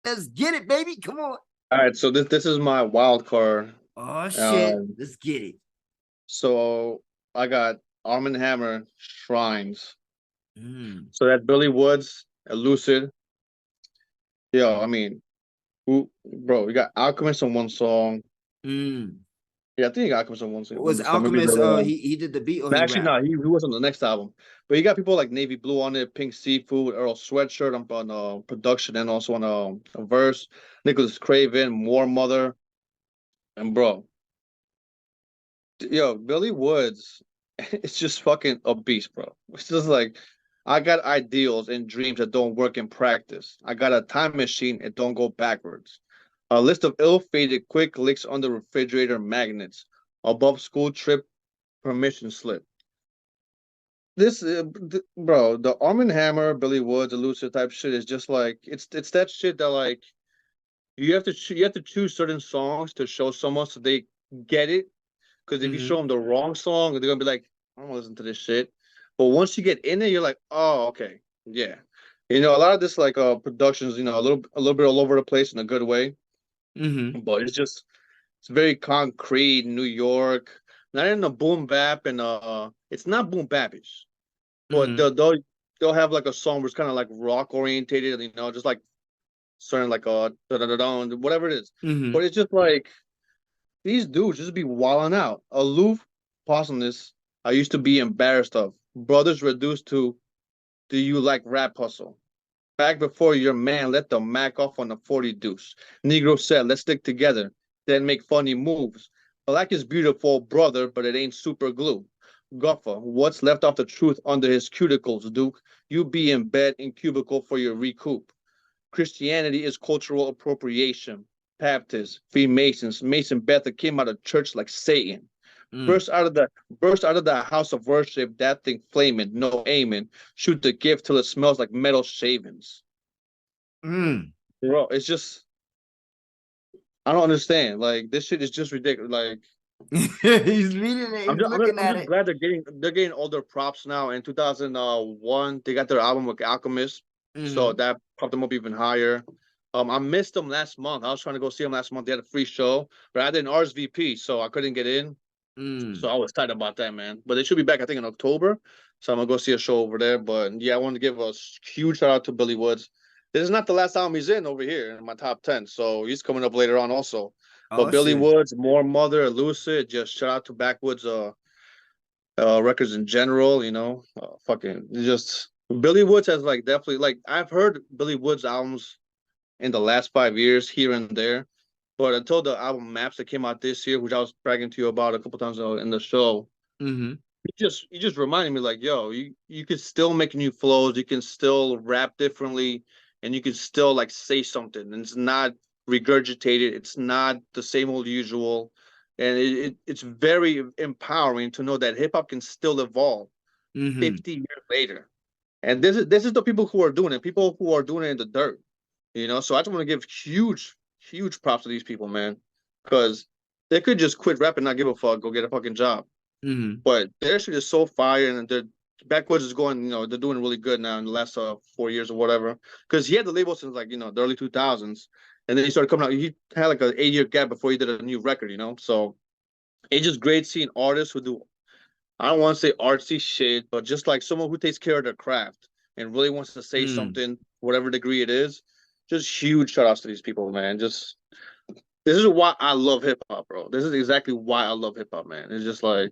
Let's get it, baby. Come on. All right, so this is my wild card. Oh shit. Um, Let's get it. so I got Arm& and Hammer Shrines. Mm, So that Billy Woods, Elucid. Yo, I mean, who, bro? You got Alchemist on one song. mm. Yeah, I think you got Alchemist on Was one song. Maybe the Alchemist other one. he did the beat or No, he actually, rapped? no, he was on the next album. But you got people like Navy Blue on it, Pink Seafood, Earl Sweatshirt on production and also on a verse. Nicholas Craven, War Mother, and bro, yo, Billy Woods, it's just fucking a beast, bro. It's just like I got ideals and dreams that don't work in practice. I got a time machine, it don't go backwards. A list of ill-fated quick licks under refrigerator magnets. Above school trip permission slip. This, bro, the Arm& and Hammer, Billy Woods, Elusive type shit is just like it's that shit that like you have to choose certain songs to show someone so they get it. Because if you show Mm-hmm. them the wrong song, they're gonna be like, I don't want to listen to this shit. But once you get in it, you're like, oh, okay, yeah. You know, a lot of this like productions, you know, a little bit all over the place in a good way, Mm-hmm. but it's very concrete, New York, not in a boom bap and it's not boom bapish, but Mm-hmm. they'll have like a song where it's kind of like rock orientated, you know, just like certain like da da da da whatever it is. Mm-hmm. But it's just like these dudes just be wilding out. Aloof, posthumous, I used to be embarrassed of. Brothers reduced to, do you like rap hustle? Back before your man let the Mac off on the 40 deuce. Negro said, let's stick together, then make funny moves. Black is beautiful, brother, but it ain't super glue. Guffa, what's left of the truth under his cuticles, Duke? You be in bed in cubicle for your recoup. Christianity is cultural appropriation. Baptists, Freemasons, Mason Bethel came out of church like Satan. Mm. Burst out of the house of worship, that thing flaming, no aiming. Shoot the gift till it smells like metal shavings. Mm. Bro, it's just I don't understand. Like this shit is just ridiculous. Like He's reading it, he's looking I'm at just it. glad they're getting all their props now. In 2001, they got their album with Alchemist, so Mm-hmm. that popped them up even higher. I missed them last month. I was trying to go see them last month. They had a free show, but I did an RSVP, so I couldn't get in. So Mm. I was tight about that, man. But they should be back, I think, in October. So I'm gonna go see a show over there. But yeah, I want to give a huge shout out to Billy Woods. This is not the last album he's in over here in my top 10. So he's coming up later on also. But Oh Billy shit. Woods, More Mother, Lucid, just shout out to Backwoods records in general, you know. Fucking just Billy Woods has like definitely like I've heard Billy Woods albums in the last 5 years here and there. But until the album Maps that came out this year, which I was bragging to you about a couple times in the show, Mm-hmm. you just reminded me like, yo, you could still make new flows, you can still rap differently, and you can still like say something, and it's not regurgitated, it's not the same old usual, and it's very empowering to know that hip hop can still evolve Mm-hmm. 50 years later. And this is the people who are doing it, people who are doing it in the dirt, you know. So I just want to give huge props to these people, man, because they could just quit rap and not give a fuck, go get a fucking job. Mm-hmm. But their shit is so fire, and their Backwoods is going. You know, they're doing really good now in the last 4 years or whatever. Because he had the label since like the early 2000s, and then he started coming out. He had like an 8 year gap before he did a new record. You know, so it's just great seeing artists who do. I don't want to say artsy shit, but just like someone who takes care of their craft and really wants to say Mm. something, whatever degree it is. Just huge shout outs to these people, man. Just this is why I love hip hop, bro. This is exactly why I love hip hop, man. It's just like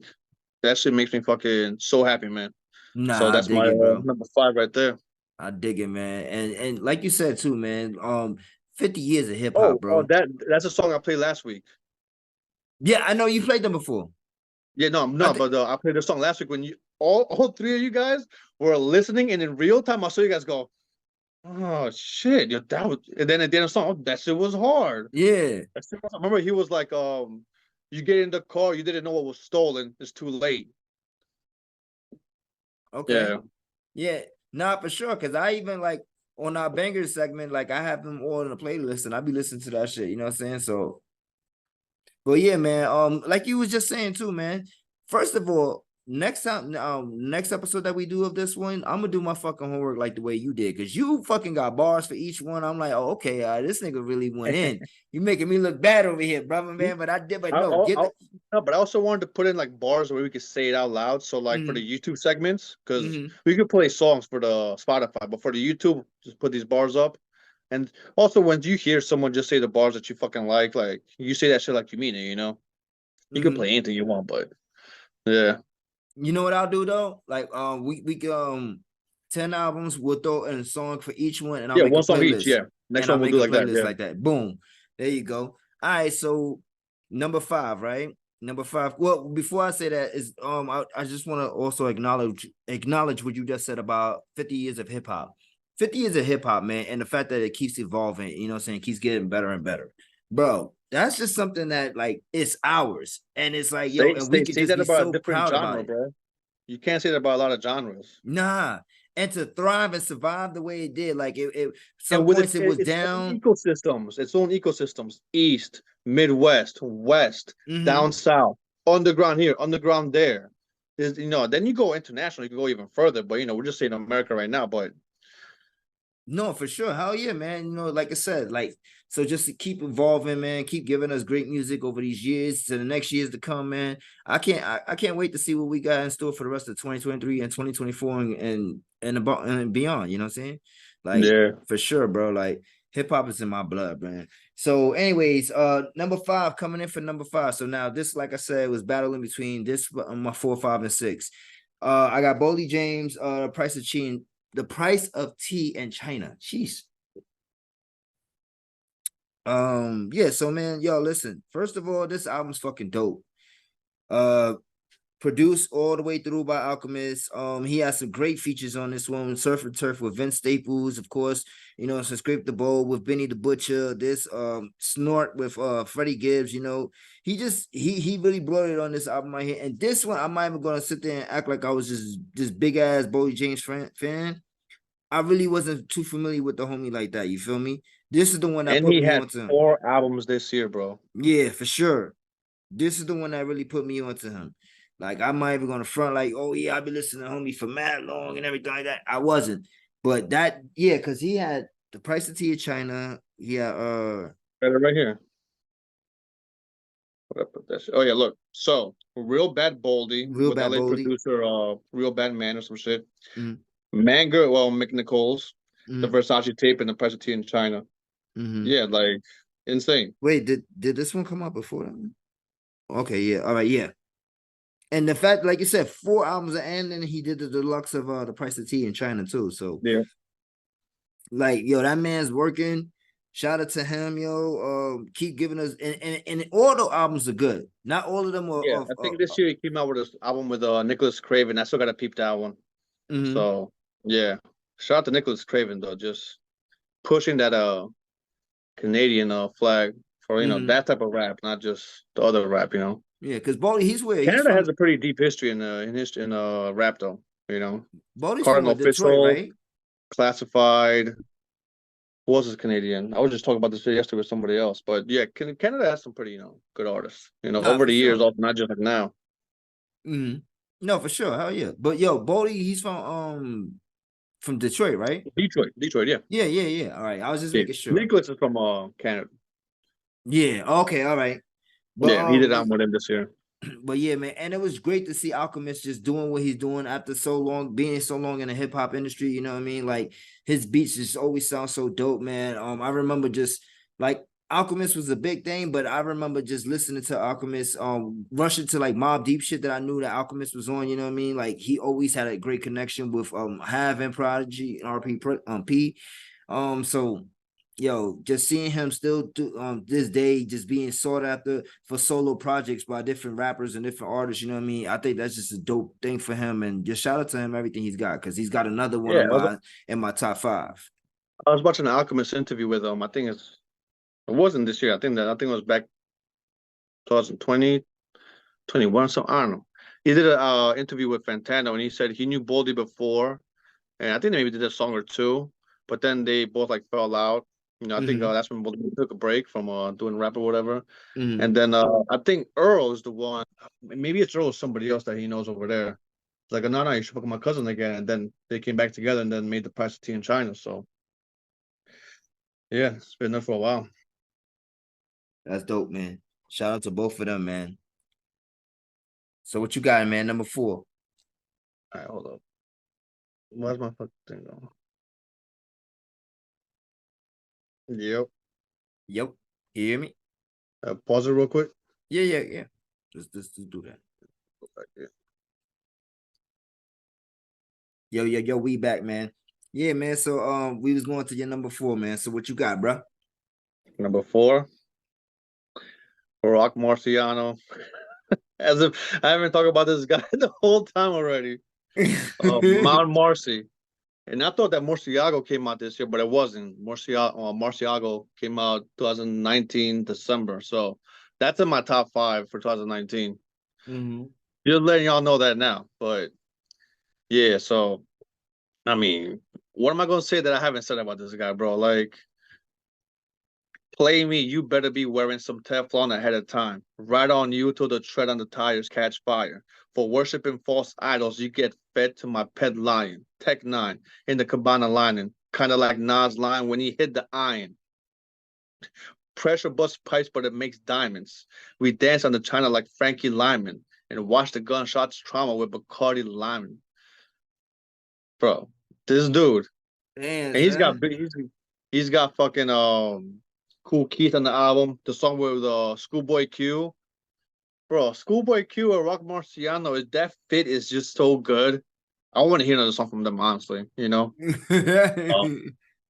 that shit makes me fucking so happy, man. So Nah, I that's dig my it, bro. number five right there. I dig it, man. And like you said too, man. 50 years of hip hop, Oh, bro. that's a song I played last week. Yeah, I know you played them before. Yeah, no, I no, think but I played the song last week when you all three of you guys were listening, and in real time, I saw you guys go, "Oh shit, yo, that was," and then at the end of the song, oh, that shit was hard. yeah. I remember he was like, you get in the car, you didn't know what was stolen, it's too late. Okay. Yeah. Yeah. Nah, for sure. Cause I even like on our bangers segment, like I have them all in the playlist and I be listening to that shit. You know what I'm saying? So, but yeah, man. Like you was just saying too, man. First of all, next time, next episode that we do of this one, I'm gonna do my fucking homework like the way you did, because you fucking got bars for each one. I'm like, oh, okay, this nigga really went in. You making me look bad over here, brother, man. But I did, but I, no, I, get I, the. no, but I also wanted to put in like bars where we could say it out loud. So like for the Mm-hmm, YouTube segments, because mm-hmm. we could play songs for the Spotify, but for the YouTube, just put these bars up. And also when you hear someone just say the bars that you fucking like you say that shit like you mean it, you know? You can Mm-hmm. play anything you want, but yeah. You know what I'll do though? Like, we 10 albums. We'll throw in a song for each one, and I'll Yeah, make a one song each, playlist. yeah. Next And I'll one we'll make do a like that, playlist yeah. like that. Boom. There you go. All right. So number 5, right? Number 5. Well, before I say that, is I just want to also acknowledge what you just said about 50 years of hip hop. 50 years of hip hop, man, and the fact that it keeps evolving. You know what I'm saying? Keeps getting better and better, bro. That's just something that like it's ours, and it's like yo, Say and we say could say just that be about a so different proud about genre, it. bro. You can't say that about a lot of genres. Nah, and to thrive and survive the way it did, like it some And with points it was its own down. ecosystems, east, midwest, west, Mm-hmm. down south, underground here, underground there. There's, then you go international, you can go even further, but we're just saying America right now, but No, for sure. Hell yeah, man. You know, like I said, like, so just to keep evolving, man, keep giving us great music over these years to the next years to come, man. I can't wait to see what we got in store for the rest of 2023 and 2024 and about and beyond. You know what I'm saying? Like, yeah. for sure, bro. Like, hip hop is in my blood, man. So, anyways, number 5 coming in for number 5. So now this, like I said, was battling between this my 4, 5, and 6. I got Boldy James, Price of Tea, the price of tea in China. Jeez. Yeah, so man, yo, listen. First of all, this album's fucking dope. Uh Produced all the way through by Alchemist. He has some great features on this one. Surf and Turf with Vince Staples, of course. You know, some Scrape the Bowl with Benny the Butcher. This Snort with Freddie Gibbs. You know, he really brought it on this album right here. And this one, I'm not even gonna sit there and act like I was just this big ass Bowie James fan. I really wasn't too familiar with the homie like that. You feel me? This is the one that And put he me had onto him. 4 albums this year, bro. Yeah, for sure. This is the one that really put me onto him. Like I'm not even gonna front like, oh yeah, I've been listening to homie for mad long and everything like that. I wasn't, but that yeah, because he had the price of tea in China. Yeah, Got it right here. What I put that shit? Oh yeah, look. So Real Bad Boldy real with bad LA Boldy. producer Real Bad Man or some shit. Mm-hmm, Manga, well, Mick Nichols, the mm-hmm, Versace tape and the price of tea in China. mm-hmm. Yeah, like insane. Wait, did this one come out before that? Okay, yeah, all right, yeah. And the fact, like you said, 4 albums, and then he did the deluxe of the price of tea in China too. So Yeah. like, yo, that man's working. Shout out to him, yo. Keep giving us, and all the albums are good. Not all of them are Yeah, of. I think this year he came out with this album with Nicholas Craven. I still gotta peep that one. Mm-hmm. So yeah, shout out to Nicholas Craven though, just pushing that Canadian flag for Mm-hmm. that type of rap, not just the other rap. Yeah, because Bodie, he's where he's Canada has from. a pretty deep history in history in rap though. Bodie's from Cardinal Detroit, Official, right? Classified. Who else is Canadian? I was just talking about this yesterday with somebody else, but yeah, Canada has some pretty good artists. Nah, Over for the years, sure. also not just like now. Mm-hmm. No, for sure. Hell yeah. But yo, Bodie, he's from Detroit, right? Detroit, yeah. Yeah, yeah, yeah. All right. I was just Yeah, making sure. Nicholas is from Canada. Yeah. Okay. All right. But Yeah, he did that with him this year. but yeah, man, and it was great to see Alchemist just doing what he's doing after so long, being so long in the hip hop industry. You know what I mean? Like his beats just always sound so dope, man. I remember just like Alchemist was a big thing, but I remember just listening to Alchemist, rushing to like Mob Deep shit that I knew that Alchemist was on. You know what I mean? Like he always had a great connection with Have and Prodigy and P. So yo, just seeing him still do this day, just being sought after for solo projects by different rappers and different artists, you know what I mean? I think that's just a dope thing for him. And just shout out to him everything he's got, because he's got another one Yeah, on my in my top 5. I was watching an Alchemist interview with him. I think it wasn't this year. I think it was back 2020, 21. So I don't know. He did a interview with Fantano, and he said he knew Boldy before, and I think they maybe did a song or two, but then they both like fell out. I think Mm-hmm. that's when Boldy took a break from doing rap or whatever. Mm-hmm. And then I think Earl is the one. Maybe it's Earl or somebody else that he knows over there. It's like, no, no, you should fuck with my cousin again. And then they came back together and then made the price of tea in China. So yeah, it's been there for a while. That's dope, man. Shout out to both of them, man. So what you got, man? Number 4. All right, hold up. Where's my fucking thing going? Yep. Yep. You hear me? Pause it real quick. Yeah, yeah, yeah. Just do that. Yeah. Yo, we back, man. Yeah, man. So we was going to your number 4, man. So what you got, bro? Number 4, Rock Marciano. As if I haven't talked about this guy the whole time already. Mount Marcy. And I thought that Murcielago came out this year, but it wasn't. Murcielago came out 2019 December. So that's in my top 5 for 2019. Hmm. Just letting y'all know that now. But yeah, so I mean, what am I gonna say that I haven't said about this guy, bro? Like, play me, you better be wearing some Teflon ahead of time. Right on you till the tread on the tires catch fire. For worshiping false idols, you get fed to my pet lion, Tech 9, in the cabana lining. Kind of like Nas' line when he hit the iron. Pressure bust pipes, but it makes diamonds. We dance on the China like Frankie Lyman and watch the gunshots trauma with Bacardi Lyman. Bro, this dude, Damn, and son. he's got fucking Cool Keith on the album. The song with Schoolboy Q. Bro, Schoolboy Q or Rock Marciano, is that fit is just so good. I want to hear another song from them, honestly. Uh,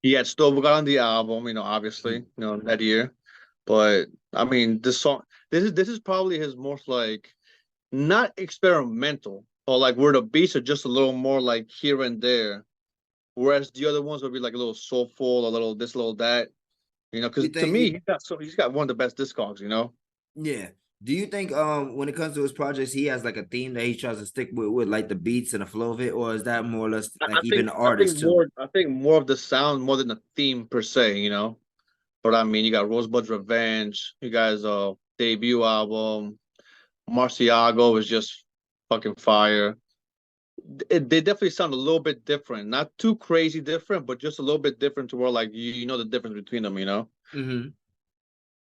he had still got on the album, obviously, that year. But I mean, this is probably his most like not experimental, or like where the beats are just a little more like here and there. Whereas the other ones would be like a little soulful, a little this, a little that. You Because to think me, you he's got one of the best discogs. Yeah. Do you think when it comes to his projects, he has like a theme that he tries to stick with like the beats and the flow of it, or is that more or less I like even think the I think artist too? more of the sound more than the theme per se. But I mean, you got Rosebud's Revenge, you guys' debut album, Marciago is just fucking fire. They definitely sound a little bit different, not too crazy different, but just a little bit different to where like you know the difference between them. Mm-hmm.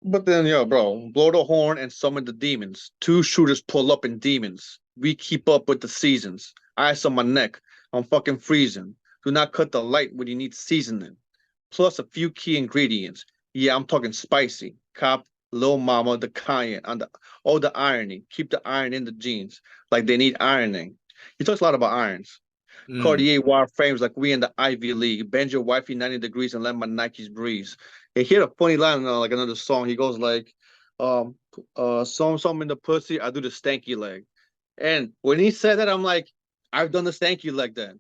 But then, bro, blow the horn and summon the demons. 2 shooters pull up in demons. We keep up with the seasons. Ice on my neck. I'm fucking freezing. Do not cut the light when you need seasoning. Plus a few key ingredients. Yeah, I'm talking spicy. Cop, Lil Mama, the cayenne, the irony. Keep the iron in the jeans, like they need ironing. He talks a lot about irons. Mm. Cartier wire frames like we in the Ivy League. Bend your wifey 90 degrees and let my Nikes breeze. And he had a funny line in like another song. He goes like, some in the pussy, I do the stanky leg. And when he said that, I'm like, I've done the stanky leg then.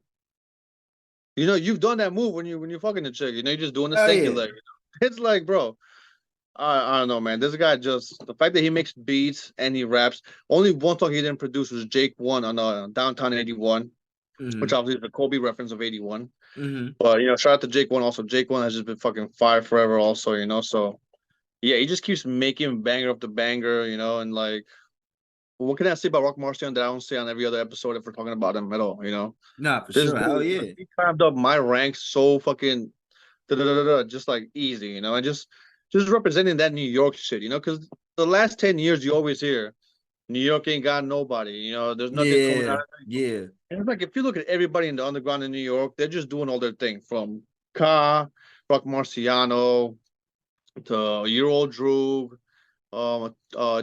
You've done that move when you're fucking the chick, you're just doing the Oh stanky yeah. leg. It's like, bro, I don't know, man. This guy just the fact that he makes beats and he raps. Only one song he didn't produce was Jake One on Downtown 81, which Mm-hmm. obviously is the Kobe reference of 81. Mm-hmm. But shout out to Jake One also. Jake One has just been fucking fire forever also. So yeah, he just keeps making banger up the banger, and like what can I say about Rock Marciano that I don't say on every other episode if we're talking about him at all? Nah, for This sure. Hell dude, yeah. he climbed up my ranks so fucking just like easy, and just representing that New York shit, because the last 10 years you always hear New York ain't got nobody, there's nothing coming out Yeah. of it. Yeah. And it's like if you look at everybody in the underground in New York, they're just doing all their thing from Ka, Rock Marciano, to Year Old Droog,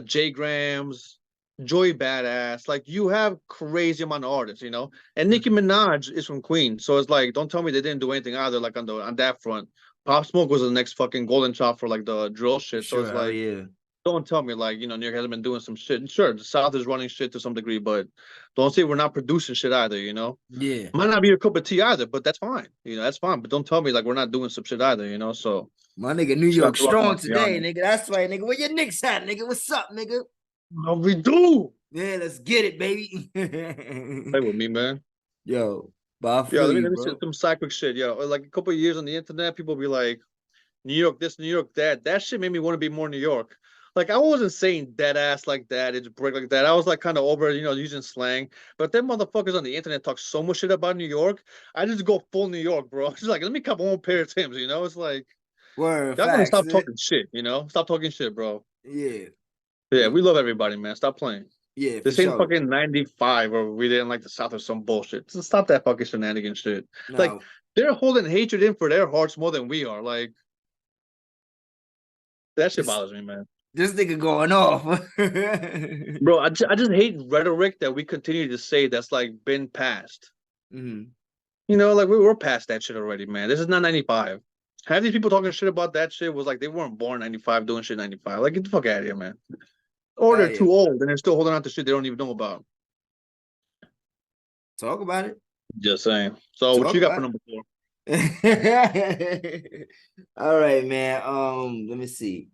Jay Grams, Joey Badass. Like you have crazy amount of artists. And Nicki Minaj is from Queens, so it's like don't tell me they didn't do anything either. Like on that front, Pop Smoke was the next fucking golden child for like the drill For shit. So sure. it's Hell like yeah. don't tell me like New York hasn't been doing some shit. Sure, the South is running shit to some degree, but don't say we're not producing shit either. Yeah. Might not be your cup of tea either, but that's fine. That's fine. But don't tell me like we're not doing some shit either. So My nigga New shout York out to Rock strong today, Marciano. nigga. That's right, nigga. Where your Knicks at, nigga? What's up, nigga? How we do? Yeah, let's get it, baby. Play with me, man. Yo, but I Yeah, feel let me you, let me see bro. some side quick shit. Yeah, like a couple of years on the internet, people be like, New York this, New York that. That shit made me want to be more New York. Like I wasn't saying dead ass like that, it's brick like that. I was like kind of over, using slang. But then motherfuckers on the internet talk so much shit about New York. I just go full New York, bro. It's like let me cop one pair of Timbs, It's like Word y'all gonna facts. stop talking shit, Stop talking shit, bro. Yeah, Yeah, we love everybody, man. Stop playing. yeah, for This ain't sure. fucking 95 or we didn't like the South or some bullshit. Just stop that fucking shenanigan shit. Like No, they're holding hatred in for their hearts more than we are. Like that shit this bothers me, man. this nigga going off. Bro, I just hate rhetoric that we continue to say that's like been passed. Mhm. Like we're past that shit already, man. This is not 95. Half these people talking shit about that shit was like they weren't born 95 doing shit 95. Like get the fuck out of here, man. Or they're Yeah, too old and they're still holding on to shit they don't even know about. talk about it. Just saying. So what Talk you got for about number 4? it. All right, man. Let me see.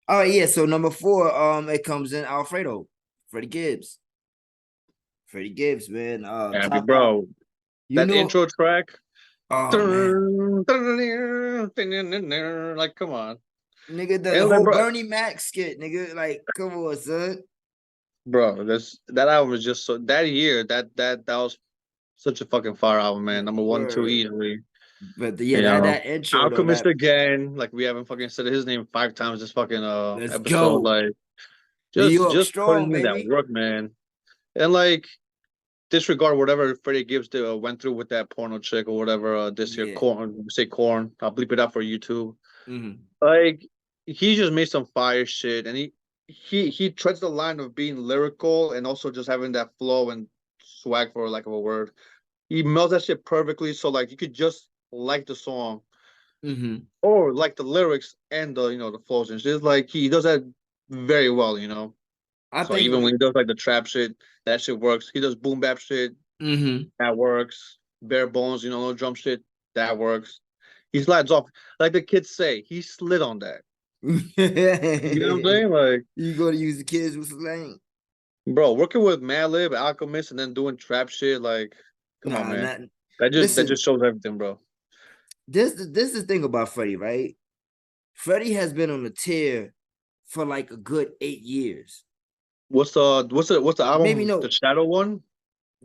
All right, yeah. So number 4, it comes in Alfredo, Freddie Gibbs. Freddie Gibbs, man. Happy Top out. bro. You That know, intro track. oh man, Like, come on. nigga, the And like, whole bro, Bernie Mac skit, nigga. Like, come on, son. that album was just so that year, that was such a fucking fire album, man. Number one, two Word. easily. But yeah, You know. that intro though, Alchemist that again. Like we haven't fucking said his name 5 times this fucking let's episode. go. Like New just York just putting strong, in that baby. work, man. And like disregard whatever Freddie Gibbs went through with that porno chick or whatever this year. Yeah. Corn. I'll bleep it out for YouTube. Hmm. Like he just made some fire shit, and he treads the line of being lyrical and also just having that flow and swag, for lack of a word. He melds that shit perfectly, so like you could just like the song Hmm. or like the lyrics and the flows and shit. It's like he does that very well. I So even think. when he does like the trap shit, that shit works. He does boom bap shit, Hmm. that works. Bare bones, no drum shit, that works. He slides off, like the kids say. He slid on that. You know what I'm saying? Like, You go to use the kids with slang. bro, working with Madlib, Alchemist, and then doing trap shit, like, come on, Nah, man. not. That just Listen, shows everything, bro. this is the thing about Freddie, right? Freddie has been on the tear for like a good 8 years. What's the Maybe album? The no. Shadow one?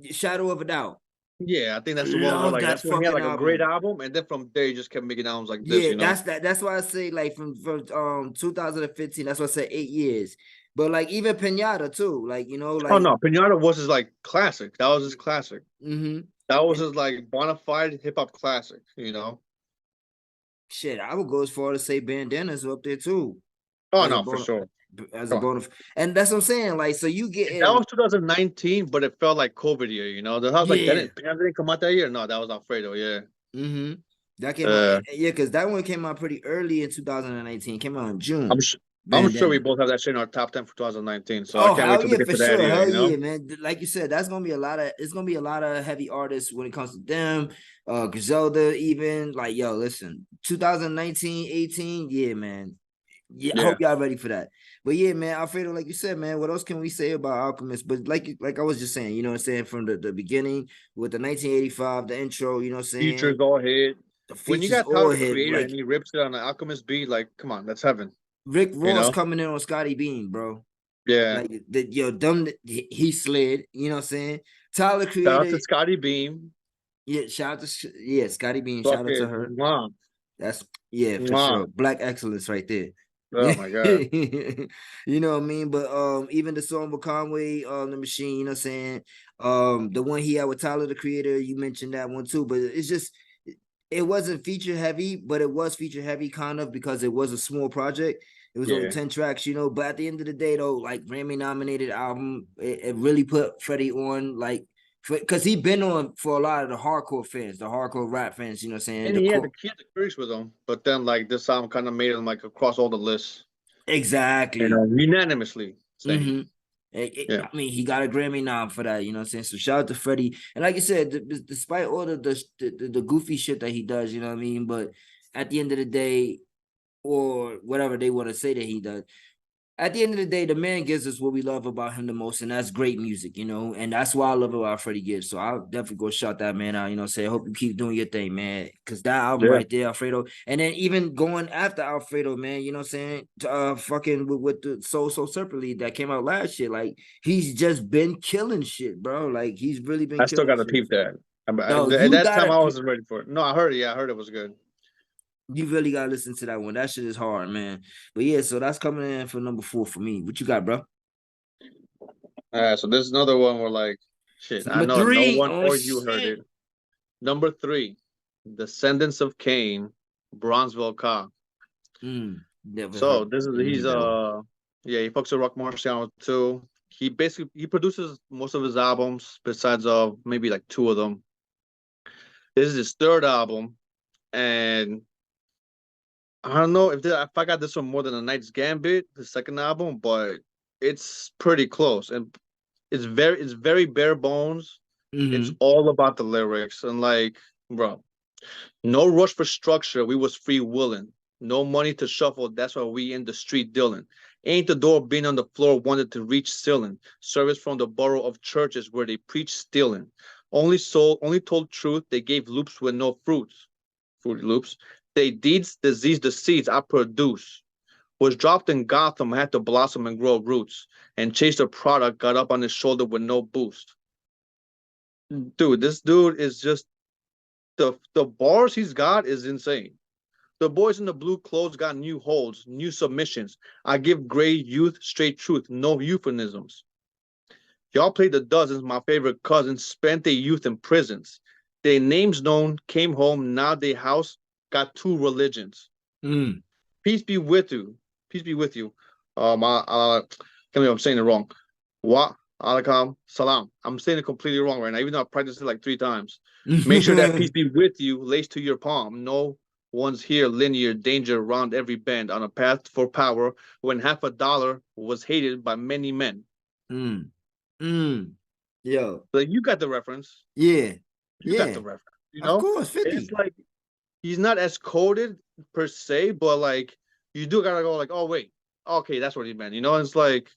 Shadow of a Doubt. Yeah, I think that's the one where Love like that that's when he had fucking like a great album. album, and then from there he just kept making albums like this, Yeah, you know. that's why I say like from 2015. That's why I said 8 years. But like even Pinata too, like Oh like no, Pinata was his like classic. That was his classic. mm-hmm. That was And his like bona fide hip hop classic, you know. shit, I would go as far to say Bandanas up there too, Oh as a no, for bona, sure. as a Come on. bona, and that's what I'm saying. Like, so you get That in, was 2019, but it felt like COVID year, you know. The house like that yeah, didn't come out that year. No, that was Alfredo. Yeah. mm-hmm. That came out, Uh, yeah, because that one came out pretty early in 2019. Came out in I'm June. sh- I'm sure we Bandana. both have that shit in our top 10 for 2019. So I Oh can't wait hell till we yeah, get for to that sure. year, Hell you know. yeah, man. Like you said, that's gonna be a lot of it's gonna be a lot of heavy artists when it comes to them. Griselda, even like yo, listen, 2019, 18, yeah, man. Yeah, I hope Yeah. y'all ready for that. But yeah, man, Alfredo, like you said, man, what else can we say about Alchemist? But like I was just saying, you know what I'm saying, from the beginning with the 1985, the intro, you know what I'm Features saying? all hit. The When you features got Tyler all the hit. Creator and Like he rips it on the Alchemist beat, like, come on, that's heaven, Rick you Ross know? coming in on Scotty Beam, bro. Yeah. Like yo, dumb he slid, you know what I'm saying? Tyler Shout out to Creator, Scotty Beam. yeah, shout out to yeah, Scotty Bean, shout out to Fucking her. mwah, That's yeah, for mwah. sure. Black excellence right there. Oh my God. You know what I mean? But even the song with Conway the machine, you know what I'm saying? The one he had with Tyler the Creator, you mentioned that one too, but it's just it wasn't feature heavy, but it was feature heavy kind of because it was a small project. It was only Yeah. 10 tracks, but at the end of the day, though, like Grammy nominated album, it really put Freddie on, like, because he been on for a lot of the hardcore fans, the hardcore rap fans, you know what I'm saying? And he had the Curse with him, but then like this album kind of made him like across all the lists, Exactly. unanimously saying, Mm-hmm. yeah, I mean, he got a Grammy nom for that, you know what I'm saying? So shout out to Freddie. And like I said, despite all the goofy shit that he does, you know what I mean? But at the end of the day, or whatever they want to say that he does, at the end of the day, the man gives us what we love about him the most, and that's great music, you know, and that's why I love about Freddie Gibbs. So I'll definitely go shout that man out, you know, say, I hope you keep doing your thing, man. Cause that album Yeah, right there, Alfredo, and then even going after Alfredo, man, you know what I'm saying? Fucking with the Soul So Separately that came out last year. Like, he's just been killing shit, bro. Like, he's really been I still killing got to shit. peep that. No, At you that time, gotta I wasn't ready for it. No, I heard it. Yeah, I heard it was good. you really gotta listen to that one. That shit is hard, man. But yeah, so that's coming in for number 4 for me. What you got, bro? So there's another one where like, It's shit, I number know no 3. one Oh or you heard shit. it. Number three, Descendants of Cain, Bronzeville Cop. Never So heard this is any he's of that one. yeah, he fucks with Rock Marciano too. He produces most of his albums besides maybe like two of them. This is his third album, and I don't know if I got this one more than A Knight's Gambit, the second album, but it's pretty close and it's very bare bones. It's Mm-hmm. all about the lyrics and like, bro, no rush for structure. We was free willing. No money to shuffle. That's why we in the street dealing. Ain't the door been on the floor wanted to reach ceiling. Service from the borough of churches where they preach stealing. Only told truth. They gave loops with no fruits. Fruity loops. They deeds disease the seeds I produce. Was dropped in Gotham, had to blossom and grow roots. And chased a product, got up on his shoulder with no boost. Dude, this dude is just the bars he's got is insane. The boys in the blue clothes got new holds, new submissions. I give gray youth straight truth, no euphemisms. Y'all played the dozens, my favorite cousins, spent their youth in prisons. Their names known, came home, now they house, got two religions. Mm. Peace be with you. Peace be with you. Can't believe I'm saying it wrong. Wa alaikum salam. I'm saying it completely wrong right now, even though I practiced it like 3 times. Make sure that peace be with you, laced to your palm. No one's here, linear danger around every bend on a path for power when half a dollar was hated by many men. mm. Mm. Yo. Like you got the reference. Yeah. You got Yeah. the reference. You Of know? course, It's 50. like he's not as coded per se, but like you do gotta go like, oh wait, okay, that's what he meant. You know, it's like,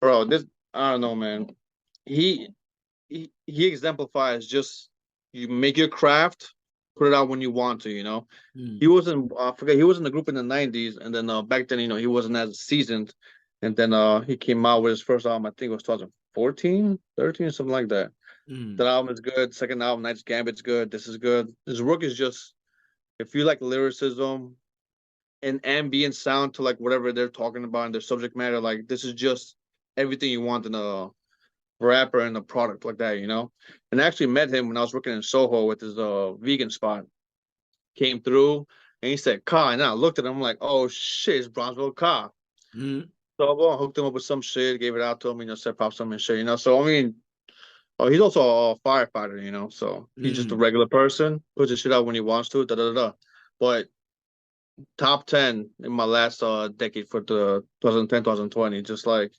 bro, this I don't know, man. He he exemplifies just you make your craft, put it out when you want to. You know, he Mm. wasn't I forget he was in the group in the '90s, and then back then he wasn't as seasoned, and then he came out with his first album. I think it was 2014, 13, something like that. Mm. That album is good. Second album, Night's Gambit's good. This is good. His work is just if you like lyricism and ambient sound to like whatever they're talking about in their subject matter, like this is just everything you want in a rapper and a product like that, you know. And I actually met him when I was working in Soho with his vegan spot. Came through and he said Ka, and I looked at him I'm like, oh shit, it's Bronzeville Ka. Mm. So I hooked him up with some shit, gave it out to him, said pop some and shit, you know. So I mean, oh, he's also a firefighter, you know. So he's just a Mm. regular person, puts his shit out when he wants to, da da da. But top 10 in my last decade for the 2010 2020, just like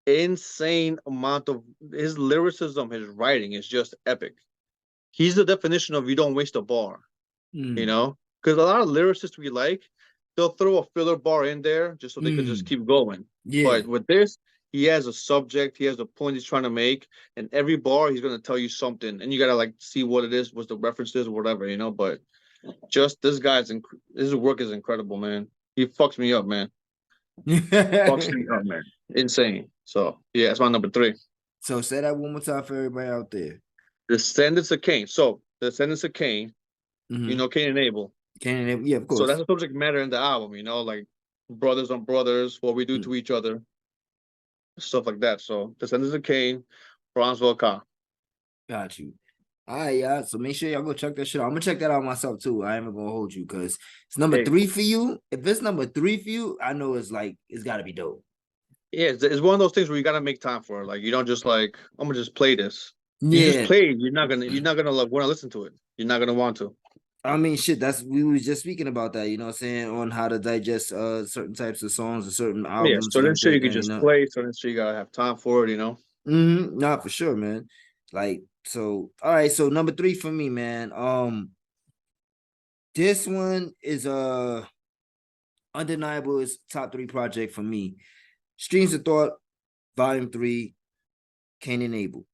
insane amount of his lyricism, his writing is just epic. He's the definition of you don't waste a bar, you Mm. know? Because a lot of lyricists we like, they'll throw a filler bar in there just so they could just Mm. keep going. Yeah. But with this, he has a subject, he has a point he's trying to make, and every bar he's gonna tell you something, and you gotta like see what it is, what the reference is, or whatever, you know. But just his work is incredible, man. He fucks me up, man. Fucks me up, man. Insane. So yeah, it's my number three. So say that one more time for everybody out there. Descendants of Cain. So the Descendants of Cain, Mm-hmm. Cain and Abel. Yeah, of So that's course. the subject matter in the album, like brothers on brothers, what we do Mm. to each other, stuff like that. So Descendants of Cain, Bronzeville Cop. Got you. All right, yeah. So make sure y'all go check that shit out. I'm gonna check that out myself too. I ain't even gonna hold you because it's number Hey, 3 for you. If it's number 3 for you, I know it's like it's gotta be dope. yeah, it's one of those things where you gotta make time for it. Like you don't just like I'm gonna just play this. You just Yeah. play it. You're not gonna like want to listen to it. You're not gonna want to. I mean, shit, that's we was just speaking about that, you know what I'm saying, on how to digest certain types of songs or certain Yeah, albums and certain everything shit you like can that, you just know. play. Certain shit you gotta have time for it. Not for sure, man. Like, so all right, so number 3 for me, man. This one is undeniable is top 3 project for me. Streams of Thought, Volume 3, Cain and Abel.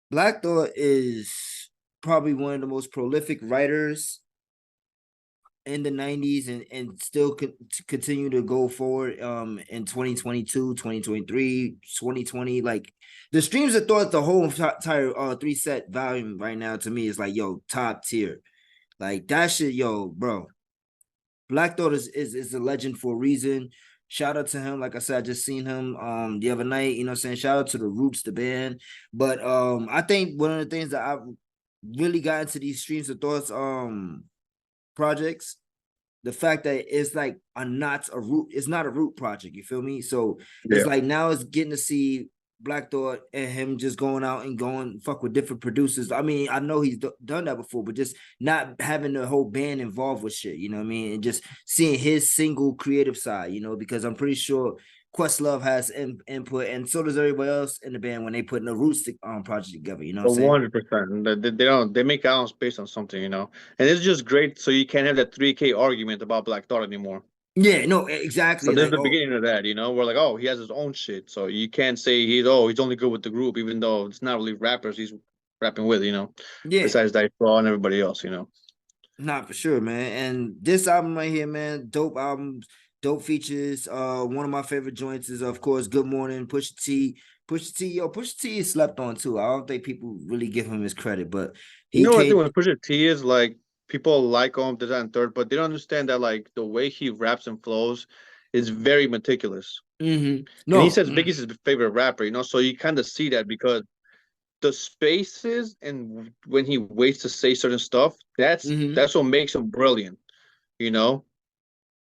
Black Thought is probably one of the most prolific writers in the 90s and still continue to go forward in 2022, 2023, 2020. Like the Streams of Thought, the whole entire three set volume right now to me is like, yo, top tier. Like that shit, yo, bro. Black Thought is a legend for a reason. Shout out to him. Like I said, I just seen him the other night, you know what I'm saying? Shout out to the Roots, the band. But I think one of the things that I really got into these Streams of Thoughts projects, the fact that it's like not a root, it's not a root project, you feel me? So it's Yeah. like now it's getting to see Black Thought and him just going out and going fuck with different producers. I mean, I know he's done that before, but just not having the whole band involved with shit, you know what I mean? And just seeing his single creative side, you know, because I'm pretty sure Questlove has input, and so does everybody else in the band when they put in a Roots project together, you know what I'm saying? 100%. They don't they make albums based on something, you know. And it's just great so you can't have that 3K argument about Black Thought anymore. Yeah, no, So exactly. this is Like, the oh, beginning of that, you know. We're like, oh, he has his own shit. So you can't say he's only good with the group, even though it's not really rappers he's rapping with, you know. yeah. Besides Dice Claw and everybody else, you know. Not for sure, man. And this album right here, man, dope albums, dope features. One of my favorite joints is, of course, Good Morning, Pusha T. Pusha T, yo, Pusha T is slept on too. I don't think people really give him his credit, but You he know what I think came. when Pusha T is like people like him, this and third, but they don't understand that like the way he raps and flows is very meticulous. And he No, says Biggie's his favorite rapper, you know, so you kind of see that because the spaces and when he waits to say certain stuff, mm-hmm, that's what makes him brilliant, you know.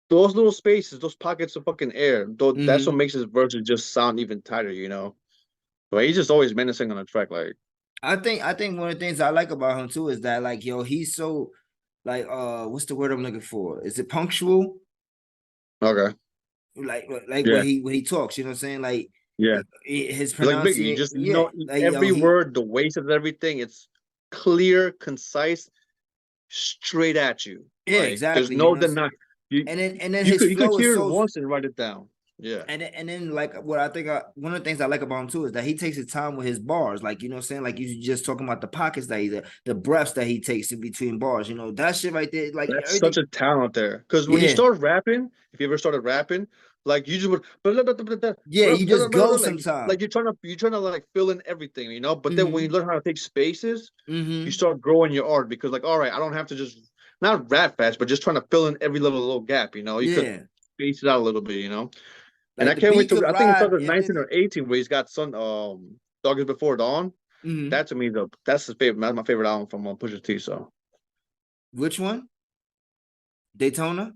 Those little spaces, those pockets of fucking air, that's what mm-hmm. makes his verses just sound even tighter, you know. But he's just always menacing on the track, like I think one of the things I like about him too is that like, yo, he's so like what's the word I'm looking for? Is it punctual? okay, Like yeah, when he talks, you know what I'm saying? Like yeah. his Like Biggie, you pronunciation, just yeah. know Like yo, every he word, the weight of everything. It's clear, concise, straight at you. yeah, Like there's exactly. You no know what I'm saying? denying. You And then his you could flow is hear it so, once and write it down. Yeah, and then like what I think one of the things I like about him too is that he takes his time with his bars. Like, you know what I'm saying? Like you just talking about the pockets that the breaths that he takes in between bars, you know, that shit right there, like that's such everything. a talent there. Because when you Yeah. start rapping, if you ever started rapping, like you just would Yeah, you just go like sometime. you're trying to like fill in everything, you know. But then when you Mm-hmm. learn how to take spaces, you Mm-hmm. start growing your art because like, all right, I don't have to just not rap fast, but just trying to fill in every little gap, you know. You could Yeah. space it out a little bit, you know. And Like I the can't wait beat to. could I think it ride, started you at know what I 19 mean? or 18 where he's got some Dog is Before Dawn. Mm-hmm. That to me that's his favorite. That's my favorite album from Pusha T. So Which one? Daytona?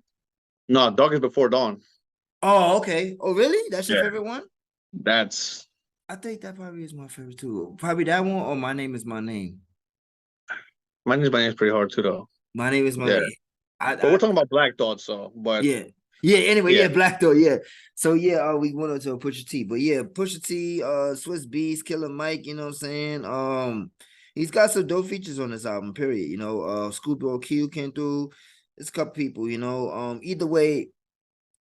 no, Dog is Before Dawn. Oh, okay. Oh, really? That's your Yeah, favorite one? that's I think that probably is my favorite too. Probably that one or My Name Is My Name. my name's pretty hard too though. My Name Is My Yeah, Name. I, but we're I talking about Black Thought, so but Yeah. Yeah, anyway, yeah, yeah, Black Door, yeah. So yeah, we went on to a Pusha T. But yeah, Pusha T, Swiss Beats, Killer Mike, you know what I'm saying? He's got some dope features on this album, period. You know, Scoop Q came through. It's a couple people, you know. Either way,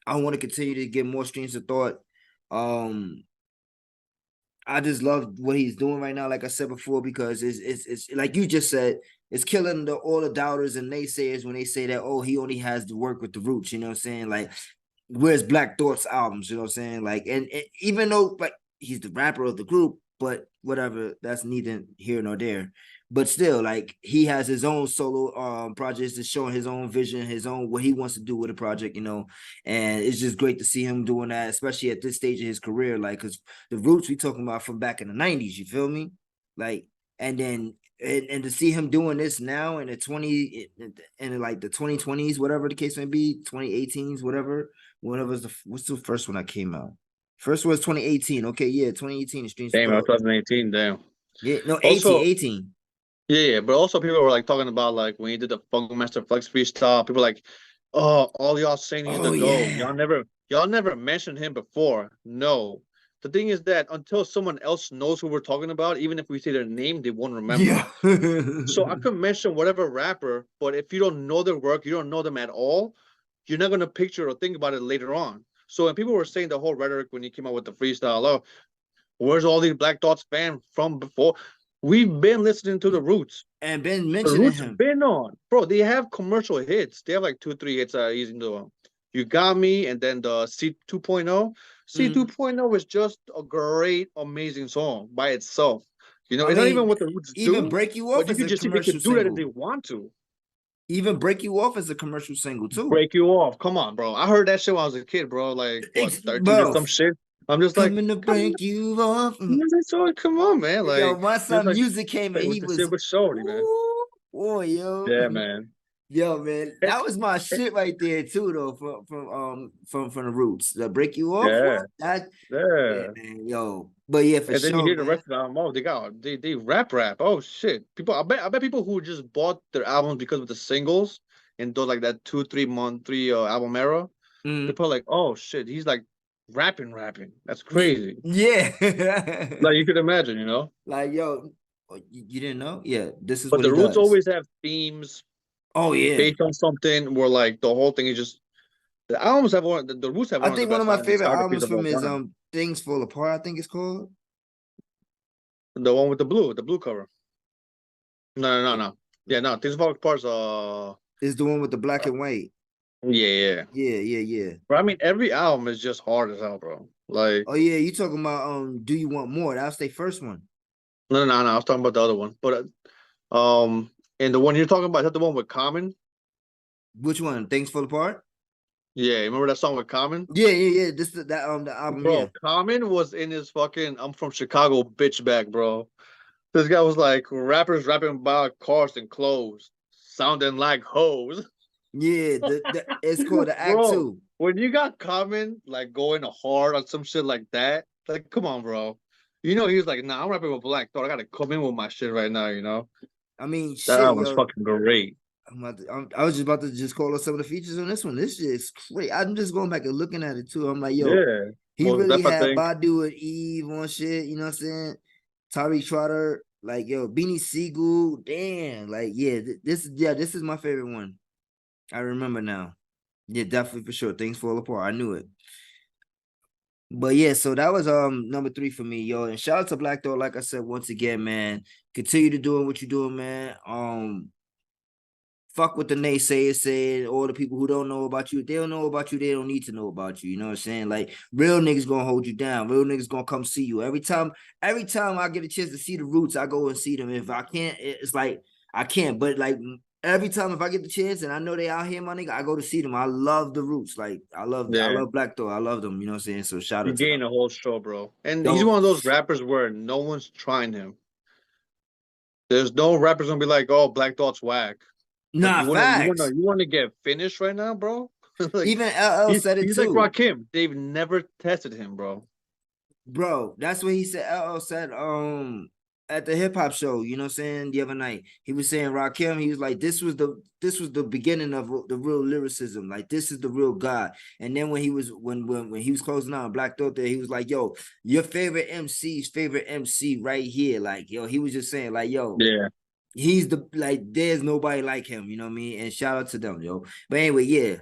I want to continue to get more streams of thought. Um, I just love what he's doing right now, like I said before, because it's like you just said, it's killing all the doubters and naysayers when they say that, oh, he only has to work with the Roots, you know what I'm saying? Like, where's Black Thought's albums, you know what I'm saying? Like, and even though like he's the rapper of the group, but whatever, that's neither here nor there. But still, like he has his own solo projects that's showing his own vision, his own what he wants to do with a project, you know. And it's just great to see him doing that, especially at this stage of his career. Like, cause the Roots we talking about from back in the 90s, you feel me? Like, and then and to see him doing this now in the 20 in like the 2020s, whatever the case may be, 2018s, whatever what's the first one that came out? First was 2018. Okay, yeah, 2018 Streets of damn, Thought. 2018, damn. Yeah, no, 18, Also, 18. yeah, but also people were like talking about like when he did the Funkmaster Flex freestyle, people like, oh, all y'all saying he's Oh the GOAT. yeah. Y'all never mentioned him before. No. The thing is that until someone else knows who we're talking about, even if we say their name, they won't remember. Yeah. So I could mention whatever rapper, but if you don't know their work, you don't know them at all, you're not gonna picture or think about it later on. So when people were saying the whole rhetoric when he came out with the freestyle, oh, where's all these Black Dots fans from before? We've been listening to the Roots. And been The mentioning Roots him. been on, bro. They have commercial hits. They have like 2, 3 hits that are easy to. You got me, and then the C 2.0. C Mm. 2.0 is just a great, amazing song by itself. You know, I it's not even mean, what the Roots even do, break you but off you as could a just see they commercial could do that if they single. want to. Even break you off as a commercial single too. Break you off. Come on, bro. I heard that shit when I was a kid, bro. Like what, 13 or Bro, some shit. I'm just like, coming to come on. break you off. Come on, man. Yo, Like, my just son like, music came and with he the was, shit with Shorty, man. ooh, boy, yo. Yeah, man. Yo, man, Eh, that was my eh, shit right there too, though. From the Roots, the break you off Yeah, one. That yeah, yeah. man, yo. But yeah, for And then you sure, hear the man. rest of the album. Oh, they rap. Oh shit. People I bet people who just bought their albums because of the singles and those like that 2, 3 month, three album era, they're Mm, probably like, oh shit, he's like rapping. That's crazy. yeah. Like you could imagine, you know? Like, yo, oh, you didn't know? Yeah, this is But what he the Roots does. always have themes Oh yeah. based on something where like the whole thing is just the albums have the Roots have I one of the think one of best my album favorite discographies albums of from all his time. Things Fall Apart, I think it's called. The one with the blue cover. No. Yeah, no, Things Fall Apart Is the one with the black and white. yeah. Yeah, yeah, yeah. But I mean every album is just hard as hell, bro. Like Oh yeah, you talking about Do You Want More? That's their first one. no. I was talking about the other one. But and the one you're talking about, is that the one with Common? Which one? Things Fall Apart? Yeah, remember that song with Common? Yeah, yeah, yeah. This that the album, yeah. Bro, Common was in his fucking I'm from Chicago bitch bag, bro. This guy was like rappers rapping about cars and clothes, sounding like hoes. Yeah, the it's called the Act Bro, Two. when you got Common like going hard on some shit like that, like come on, bro. You know he was like, nah, I'm rapping with Black Thought. I gotta come in with my shit right now, you know? I mean, That shit, album was yo. fucking great. I was just about to just call out some of the features on this one. This shit is crazy. I'm just going back and looking at it too. I'm like, yo, Yeah. he Most really Def, I had think. Badu and Eve on shit. You know what I'm saying? Tariq Trotter, like yo, Beanie Siegel. Damn, like yeah, this is my favorite one. I remember now. Yeah, definitely for sure. Things fall apart. I knew it. But yeah, so that was number three for me, yo. And shout out to Black Dog. Like I said, once again, man, continue to doing what you're doing, man. Fuck what the naysayers said, all the people who don't know about you. If they don't know about you, they don't need to know about you. You know what I'm saying? Like real niggas gonna hold you down. Real niggas gonna come see you. Every time I get a chance to see the Roots, I go and see them. If I can't, it's like I can't. But like every time if I get the chance and I know they out here, my nigga, I go to see them. I love the Roots. Like I Yeah. love Black Thought. I love them. You know what I'm saying? So shout He out to them. gained a whole show, bro. And he's Yo, one of those rappers where no one's trying him. There's no rappers gonna be like, oh, Black Thought's whack. But nah, facts. you wanna get finished right now, bro? Like Even LL said it he's like too. Rakim. They've never tested him, bro. Bro, that's what he said. LL said at the hip hop show, you know what I'm saying, the other night. He was saying Rakim, he was like, this was the beginning of the real lyricism. Like this is the real God. And then when he was when he was closing out Black Thought there, he was like, yo, your favorite MC's favorite MC right here. Like, yo, he was just saying, like, yo, Yeah. he's the like, there's nobody like him, you know what I mean? And shout out to them, yo. But anyway, yeah.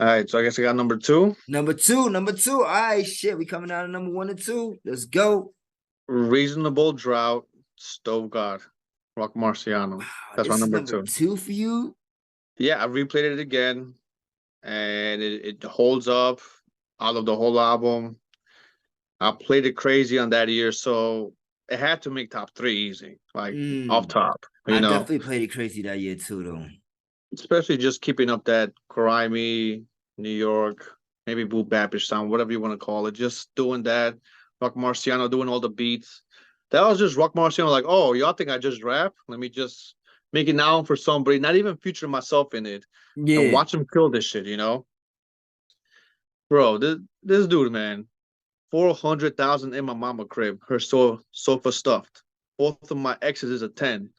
All right, so I guess I got number two. Number two. All right, shit. We coming out of number one and two. Let's go. Reasonable Drought, Stove God, Rock Marciano. That's my This is number number two. two for you. Yeah, I replayed it again, and it holds up. I love the whole album. I played it crazy on that year, so it had to make top three easy, like off Mm. top, you I know. definitely played it crazy that year too, though. Especially just keeping up that grimy New York, maybe boot bapish sound, whatever you want to call it. Just doing that. Rock Marciano doing all the beats. That was just Rock Marciano, like, oh, y'all think I just rap? Let me just make it now for somebody, not even feature myself in it, and Yeah. watch him kill this shit, you know? Bro, this dude, man, 400,000 in my mama crib. Her sofa stuffed. Both of my exes is a 10.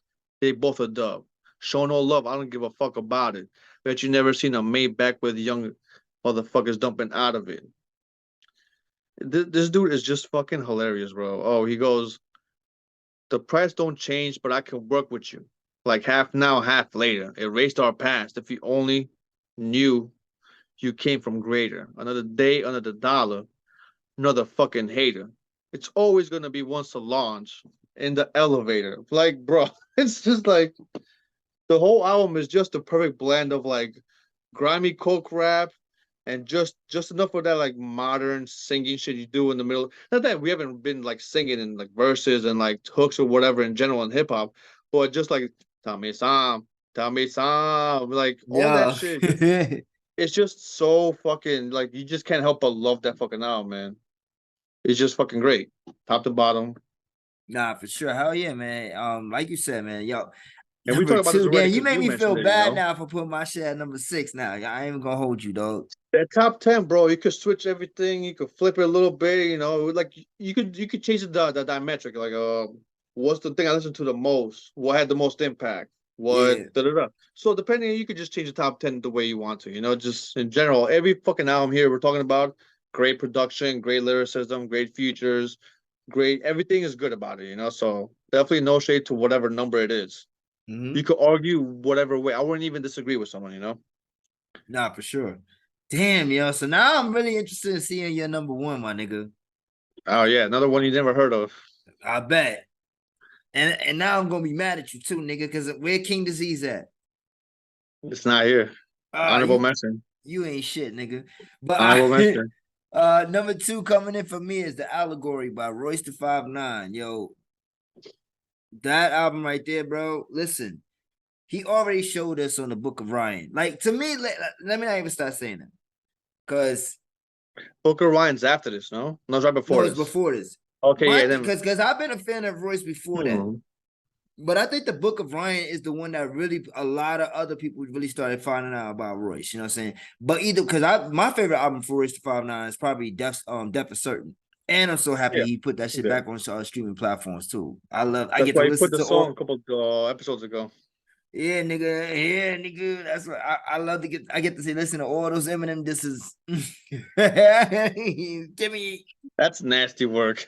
They both a dub. Show no love. I don't give a fuck about it. Bet you never seen a Maybach with young motherfuckers dumping out of it. This dude is just fucking hilarious, bro. Oh, he goes, the price don't change, but I can work with you. Like half now, half later. Erased our past. If you only knew you came from greater. Another day, another dollar, another fucking hater. It's always gonna be one Solange in the elevator. Like, bro, it's just like the whole album is just a perfect blend of like grimy coke rap and just enough of that like modern singing shit you do in the middle. Not that we haven't been like singing in like verses and like hooks or whatever in general in hip hop, but just like tell me some, like all that Yeah. shit. It's just so fucking like you just can't help but love that fucking album, man. It's just fucking great, top to bottom. Nah, for sure. Hell yeah, man. Like you said, man. Yo, And we number talked about this two. already Damn, you because made you me feel mentioned it. bad now for putting my shit at number 6. Now, I ain't even gonna hold you, dog. That top 10, bro, you could switch everything. You could flip it a little bit. Like you could change the diametric. Like what's the thing I listened to the most? What had the most impact? What Yeah. da da da. So depending, you could just change the top 10 the way you want to. Just in general, every fucking album here we're talking about, great production, great lyricism, great features, great everything is good about it. So definitely no shade to whatever number it is. You Mm-hmm. could argue whatever way. I wouldn't even disagree with someone. Nah, for sure. Damn, yo. So now I'm really interested in seeing your number 1, my nigga. Oh yeah, another one you never heard of. I bet. And now I'm gonna be mad at you too, nigga, because where King Disease at? It's not here. Honorable You mention. you ain't shit, nigga. But Honorable mention. number 2 coming in for me is the Allegory by Royce the 5'9". Yo, that album right there, bro. Listen, he already showed us on the Book of Ryan. Like to me, let me not even start saying that. Cause Booker Ryan's after this, no? No, it's right no, before it's this. before this. Okay, My yeah, then. because I've been a fan of Royce before that. Hmm. But I think the Book of Ryan is the one that really a lot of other people really started finding out about Royce. You know what I'm saying? But either because my favorite album for Royce the 5'9" is probably Death of Certain. And I'm so happy Yeah, he put that shit yeah. back on streaming platforms too. I That's get to why he put listen the to song a all. couple episodes ago. Yeah, nigga. That's what I love to get. I get to say, listen to all those Eminem disses. Jimmy, That's nasty work.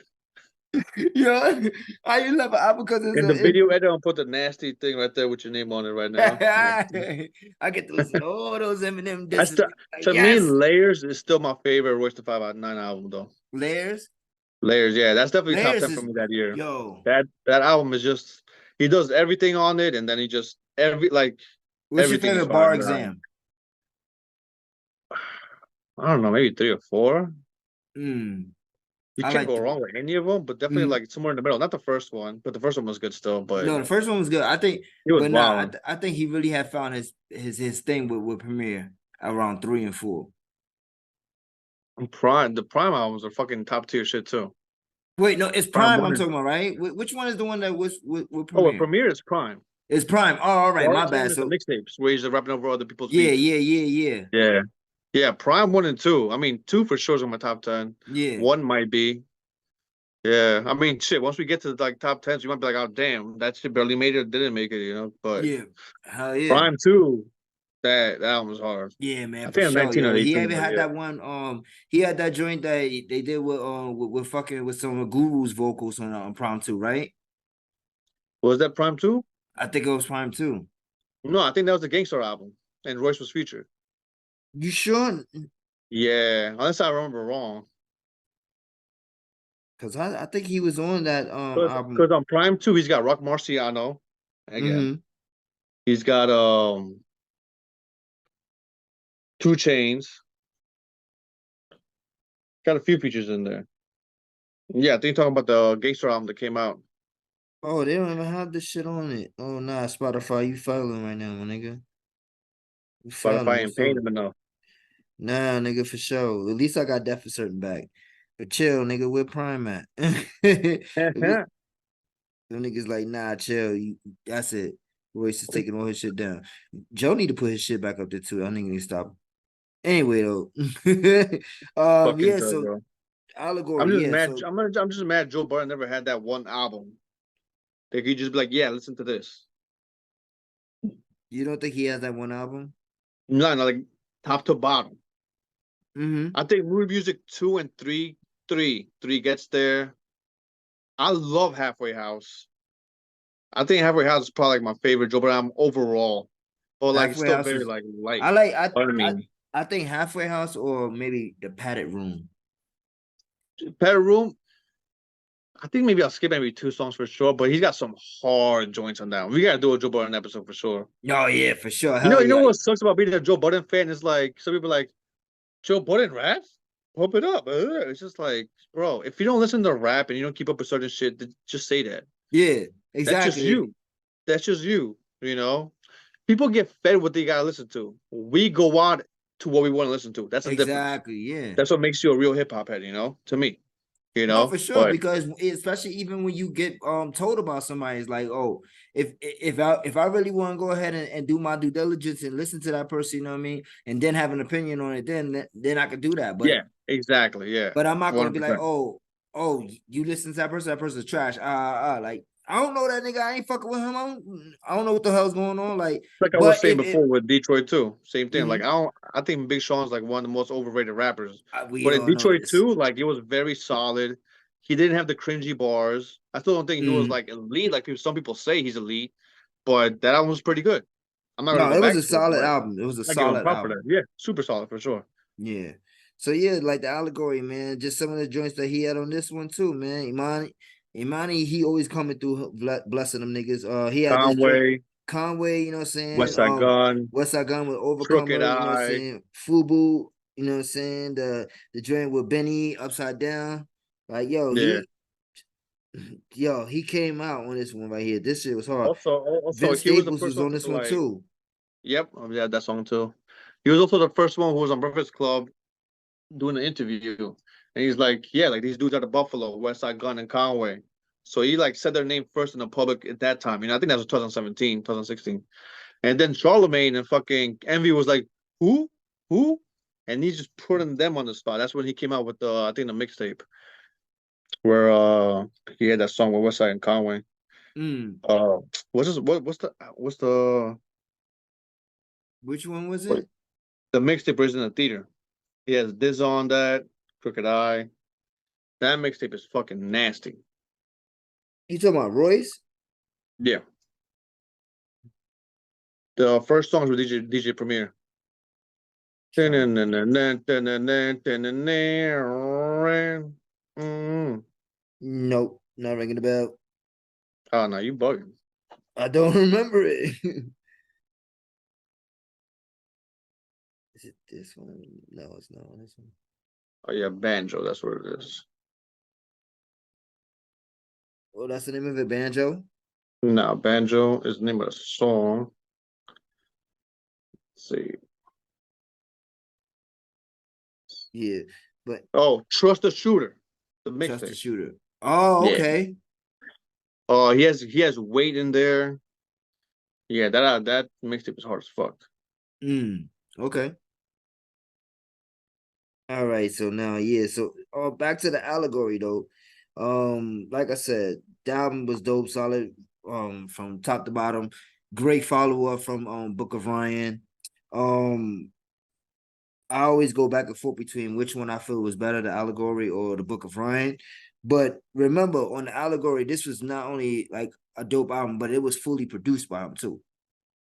yo, I love it because In the video edit, I'll put the nasty thing right there with your name on it right now. Nasty. I get to listen to all those Eminem That's disses. the Like, To me, yes, Layers is still my favorite Royce the 5'9" album though. layers, Layers, yeah, that's definitely top layers 10 for is me that year. yo. That album is just he does everything on it, and then he just What's your everything is favorite fire bar in that album. exam? I don't know, maybe three or four. You I can't like go three. wrong with any of them, but definitely Mm, like somewhere in the middle. Not the first one, but the first one was good still. But no, the first one was good. I think, it was but nah, wild. I think he really had found his thing with Premiere around 3 and 4. And the Prime albums are fucking top tier shit too. Wait, no, it's Prime Prime. one I'm and talking about, right? Which one is the one that was with oh, with Premiere? Premiere is Prime. It's Prime. Oh, all right, Bar my Exam bad. is the So mixtapes where he's rapping over other people's yeah, beats. yeah. Yeah, yeah. Prime one and two. I mean, two for sure is on my top 10. Yeah, One might be. Yeah, I mean, shit. Once we get to like top tens, you might be like, "Oh, damn, that shit barely made it, or didn't make it." But yeah. Hell yeah. Prime two, that album was hard. Yeah, man, I for think I'm sure, 19 or yo. He 18, even but had yeah. that one. He had that joint that they did with fucking with some of Guru's vocals on Prom 2, right? Was that Prime two? I think it was Prime 2. No, I think that was the Gangstar album, and Royce was featured. You sure? Yeah, unless I remember wrong. Because I think he was on that Because album. on Prime two, he's got Rock Marciano again. Mm-hmm. He's got Two Chains. Got a few features in there. Yeah, I think you're talking about the Gangster album that came out. Oh, they don't even have this shit on it. Oh nah, Spotify, you failing right now, my nigga. You failing. Spotify ain't What's paying up? him enough. Nah, nigga, for sure. At least I got Death for Certain back. But chill, nigga, where Prime at? Them niggas like, nah, chill. That's it. Royce is taking all his shit down. Joe need to put his shit back up there too. I think he need to stop. Anyway, though. Fucking Yeah, Joe, so bro. I'm Allegory, just yeah. mad. So I'm just mad Joe Budden never had that one album. They could just be like, yeah, listen to this. you don't think he has that one album? No, no, like top to bottom. Mm-hmm. I think Mood Music 2 and 3, 3 gets there. I love Halfway House. I think Halfway House is probably like my favorite Joe Budden album overall. But like it's Halfway still House very is like light. I like But I I mean, I think Halfway House or maybe the Padded Room. Pet Room. I think maybe I'll skip maybe two songs for sure, but he's got some hard joints on that one. We gotta do a Joe Budden episode for sure. Oh yeah, for sure. Hell You know yeah. what sucks about being a Joe Budden fan is like some people are like Joe Budden raps, pump it up. It's just like, bro, if you don't listen to rap and you don't keep up with certain shit, just say that. Yeah, That's just exactly. you. That's just you. You know, people get fed what they gotta listen to. We go out to what we want to listen to. That's the difference. Exactly. Yeah. That's what makes you a real hip hop head. To me. No, for sure. But Because especially even when you get told about somebody, it's like, oh, if I really want to go ahead and do my due diligence and listen to that person, you know what I mean, and then have an opinion on it, then I could do that. yeah, exactly. Yeah, But I'm not one gonna hundred be like, percent. oh, you listen to that person's trash. Like I don't know that nigga. I ain't fucking with him. I don't know what the hell's going on. Like, Like I was but saying if it, before with Detroit too, same thing. Like mhm, I don't, I think Big Sean's like one of the most overrated rappers. we But in all know Detroit this. too, like it was very solid. He didn't have the cringy bars. I still don't think he was Mhm. like elite, like some people say he's elite. But that album was pretty good. I'm not gonna No, go it was back a to it, solid but album. It was a I give him solid props for that. album. Yeah, super solid for sure. Yeah. So yeah, like the allegory, man. Just some of the joints that he had on this one too, man. Imani, he always coming through blessing them niggas. He had this joint Conway, Conway, you know what I'm West saying? Side Gun, West Side Gun with Crooked Overcomer, you know what I'm Eye. saying? Fubu, you know what I'm saying? The joint with Benny Upside Down. Like Yeah. he came out on this one right here. This shit was hard. Also, Vince he was the Staples first was one on this to one like. too. Yep, yeah, that song too. He was also the first one who was on Breakfast Club doing an interview, and he's like, "Yeah, like these dudes are the Buffalo, West Side Gun, and Conway." So he like said their name first in the public at that time. I think that was 2017, 2016. And then Charlemagne and fucking Envy was like, "Who, who?" And he's just putting them on the spot. That's when he came out with the I think the mixtape where he had that song with West Side and Conway. Mm. Uh, what's Which one was what it? the mixtape is in the theater? He has this on that Crooked Eye. That mixtape is fucking nasty. You talking about Royce? Yeah. The first songs were DJ Premier. Trying to Mm. Nope, not ringing the bell. Oh no, you bugging. I don't remember it. Is it this one? No, it's not on this one. Oh yeah, Banjo, that's what it is. Oh, that's the name of it, Banjo. No, Banjo is the name of the song. Let's see. Yeah, but Oh, Trust the Shooter, the Trust the mixtape. Shooter. Oh, Yeah. okay. Oh, he has weight in there. Yeah, that mixtape is hard as fuck. Okay. All right. So now, yeah. So, back to the allegory though. Like I said, the album was dope, solid. From top to bottom. Great follow up from Book of Ryan. Um, I always go back and forth between which one I feel was better, the allegory or the Book of Ryan. But remember, on the allegory, this was not only like a dope album, but it was fully produced by him too.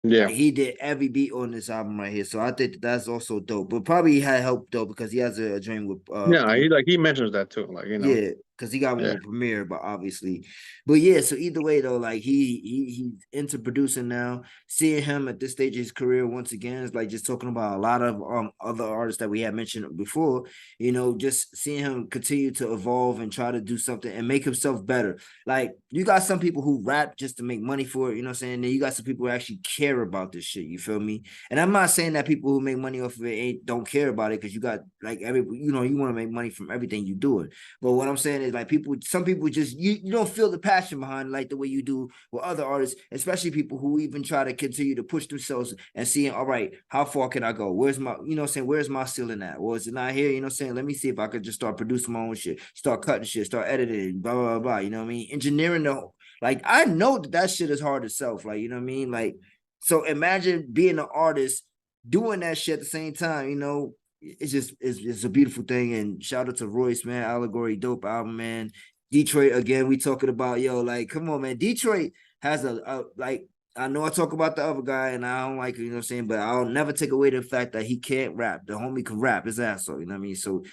Yeah. Like he did every beat on this album right here. So I think that's also dope. But probably he had help though because he has a dream with Yeah, he mentions that too. Like, yeah, because he got one Yeah. with Premiere, but obviously, but yeah. So either way, though, like he's into producing now. Seeing him at this stage of his career once again is like just talking about a lot of other artists that we had mentioned before. You know, just seeing him continue to evolve and try to do something and make himself better. Like you got some people who rap just to make money for it. You know what I'm saying? Then you got some people who actually care about this shit. You feel me? And I'm not saying that people who make money off of it don't care about it because you got like you want to make money from everything you do. But what I'm saying is like some people just you don't feel the passion behind like the way you do with other artists, especially people who even try to continue to push themselves and seeing, all right, how far can I go? Where's my, you know what I'm saying, where's my ceiling at? Well, is it not here? You know what I'm saying? Let me see if I could just start producing my own shit, start cutting shit, start editing, blah, blah, blah, blah. You know what I mean? Engineering the like I know that shit is hard itself. Like, you know what I mean? Like, so imagine being an artist doing that shit at the same time, you know, it's a beautiful thing. And shout out to Royce, man. Allegory, dope album, man. Detroit again. We talking about like, come on, man. Detroit has a like I know I talk about the other guy and I don't like it, you know what I'm saying? But I'll never take away the fact that he can't rap. The homie can rap his ass off, you know what I mean? So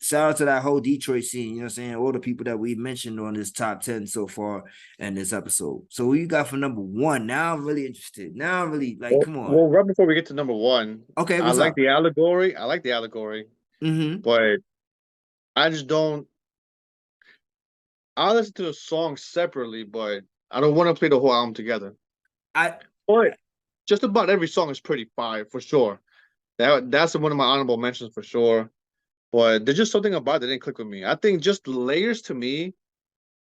shout out to that whole Detroit scene, you know what I'm saying? All the people that we mentioned on this top 10 so far in this episode. So who you got for number one? Now I'm really interested. Now I'm really like, Well, come on. well, right before we get to number one, Okay, I what's like up? the allegory. I like the allegory, Mm-hmm. but I just don't. I listen to the song separately, but I don't want to play the whole album together. I But just about every song is pretty fire for sure. That's one of my honorable mentions for sure. But there's just something about it that didn't click with me. I think just Layers to me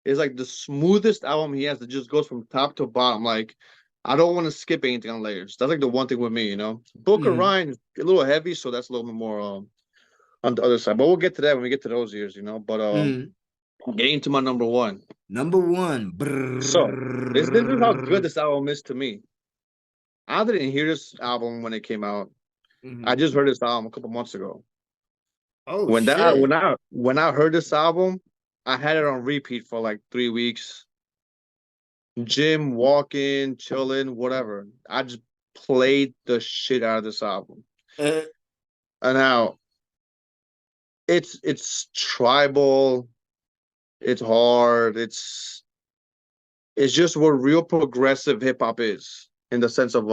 is like the smoothest album he has that just goes from top to bottom. Like I don't want to skip anything on Layers. That's like the one thing with me, you know. Book of mm-hmm. Ryan is a little heavy, so that's a little bit more on the other side. But we'll get to that when we get to those years, you know. But Mm-hmm. getting to my number one. Number one. So this is how good Brrrr. this album is to me. I didn't hear this album when it came out. I Mm-hmm. just heard this album a couple months ago. Oh When that shit. when I heard this album, I had it on repeat for like 3 weeks. Gym, walking, chilling, whatever. I just played the shit out of this album. Uh, And now it's tribal, it's hard, it's just what real progressive hip hop is in the sense of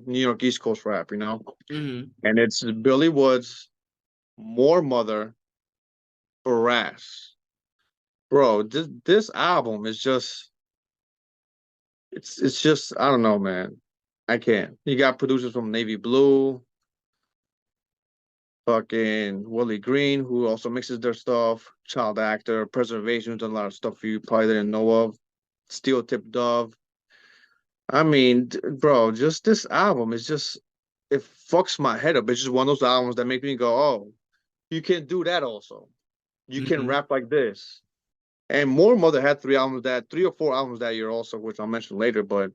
New York East Coast rap, you know? mm-hmm. And it's Billy Woods, More Mother, Brass. Bro, this album is just it's just I don't know, man. I can't. You got producers from Navy Blue, fucking Willie Green, who also mixes their stuff, Child Actor, Preservation, who's done a lot of stuff you probably didn't know of, Steel Tip Dove. I mean, bro, just this album is just it fucks my head up. It's just one of those albums that make me go, oh, you can do that also. You can Mm-hmm. rap like this. And More Mother had 3 or 4 albums that year also, which I'll mention later. But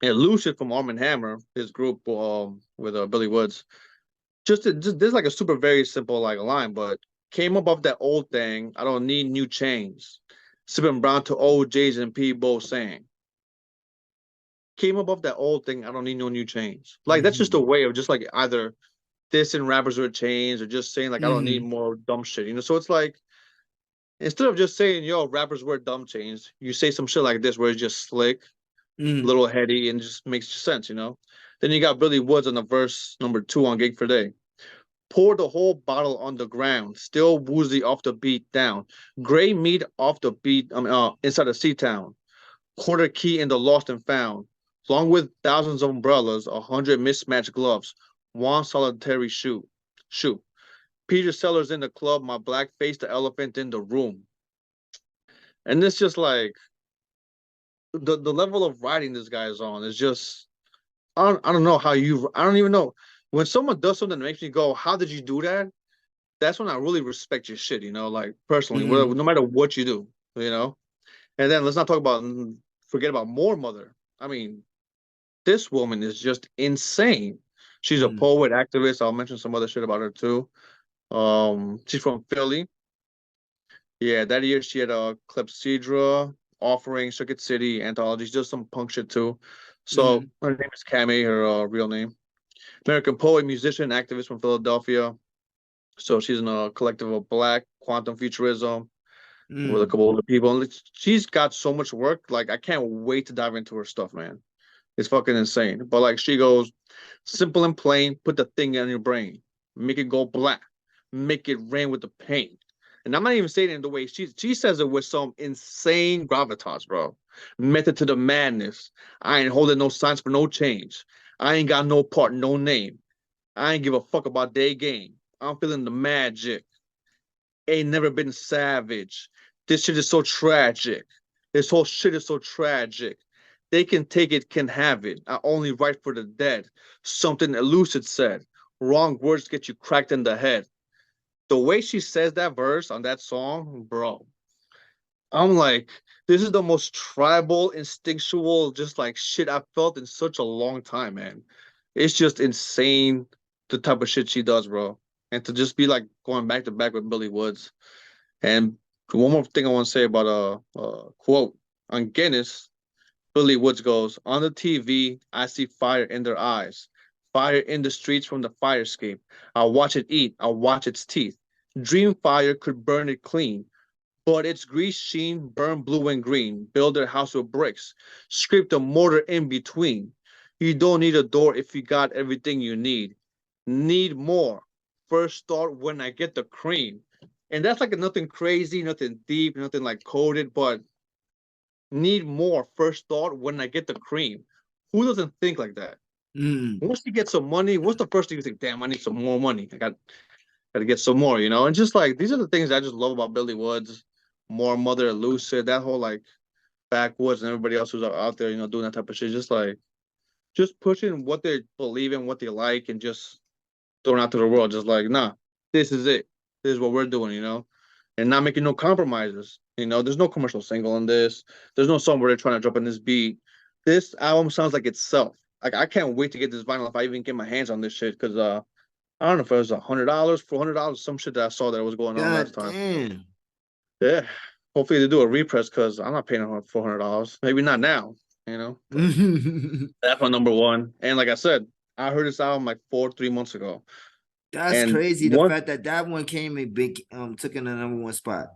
and Lucid from Arm& Hammer, his group with Billy Woods, just this is like a super very simple like line, but came up off that old thing. I don't need new chains. Sipping brown to old J's and P both saying. Came up off that old thing. I don't need no new chains. Like that's just a Mm-hmm. way of just like either dissing rappers with chains or just saying like I don't need Mm-hmm. more dumb shit. You know, so it's like instead of just saying yo rappers wear dumb chains, you say some shit like this where it's just slick, Mm-hmm. little heady, and just makes sense. You know. Then you got Billy Woods on the verse number 2 on Gig for Day. Pour the whole bottle on the ground, still woozy off the beat down. Gray meat off the beat, inside of Sea-Town. Quarter key in the lost and found. Along with thousands of umbrellas, 100 mismatched gloves, one solitary shoe. Shoe. Peter Sellers in the club, my black face, the elephant in the room. And it's just like the level of writing this guy is on is just I don't know how you I don't even know. When someone does something that makes me go, how did you do that? That's when I really respect your shit, you know, like personally, whatever, Mm-hmm. no matter what you do, you know. And then let's not talk about forget about More Mother. I mean, this woman is just insane. She's a Mm-hmm. poet, activist. I'll mention some other shit about her too. She's from Philly. Yeah, that year she had a Clepsydra, Offering, Circuit City, Anthology. She does some punk shit too. So Mm-hmm. her name is Cammy, her real name. American poet, musician, activist from Philadelphia. So she's in a collective of Black Quantum Futurism, with a Mm-hmm. couple other people. And she's got so much work. Like I can't wait to dive into her stuff, man. It's fucking insane. But like she goes, simple and plain, put the thing in your brain, make it go black, make it rain with the pain. And I'm not even saying it in the way she says it with some insane gravitas, bro. Method to the madness. I ain't holding no signs for no change. I ain't got no part, no name. I ain't give a fuck about their game. I'm feeling the magic. Ain't never been savage. This shit is so tragic. This whole shit is so tragic. They can take it, can have it. I only write for the dead. Something elusive said. Wrong words get you cracked in the head. The way she says that verse on that song, bro, I'm like, this is the most tribal, instinctual, just like shit I've felt in such a long time, man. It's just insane the type of shit she does, bro. And to just be like going back to back with Billy Woods. And one more thing I want to say about quote on Guinness. Billy Woods goes, on the TV, I see fire in their eyes, fire in the streets from the fire escape. I'll watch it eat, I'll watch its teeth. Dream fire could burn it clean, but its grease sheen burned blue and green. Build their house with bricks, scrape the mortar in between. You don't need a door if you got everything you need. Need more. First start when I get the cream. And that's like nothing crazy, nothing deep, nothing like coded, but need more first thought when I get the cream. Who doesn't think like that? Mm. Once you get some money, what's the first thing you think? Damn, I need some more money. Got to get some more, you know. And just like these are the things I just love about Billy Woods, more Mother Lucid, that whole like backwoods and everybody else who's out there, you know, doing that type of shit. Just like just pushing what they believe in, what they like, and just throwing out to the world. Just like, nah, this is it. This is what we're doing, you know, and not making no compromises. You know, there's no commercial single in this. There's no song where they're trying to drop in this beat. This album sounds like itself. Like I can't wait to get this vinyl if I even get my hands on this shit because I don't know if it was $100, $400, some shit that I saw that was going on last God time. damn. Yeah, hopefully they do a repress because I'm not paying $400. Maybe not now, you know. But that's my number one. And like I said, I heard this album like 3 months ago, That's and crazy. The once fact that that one came a big took in the number one spot.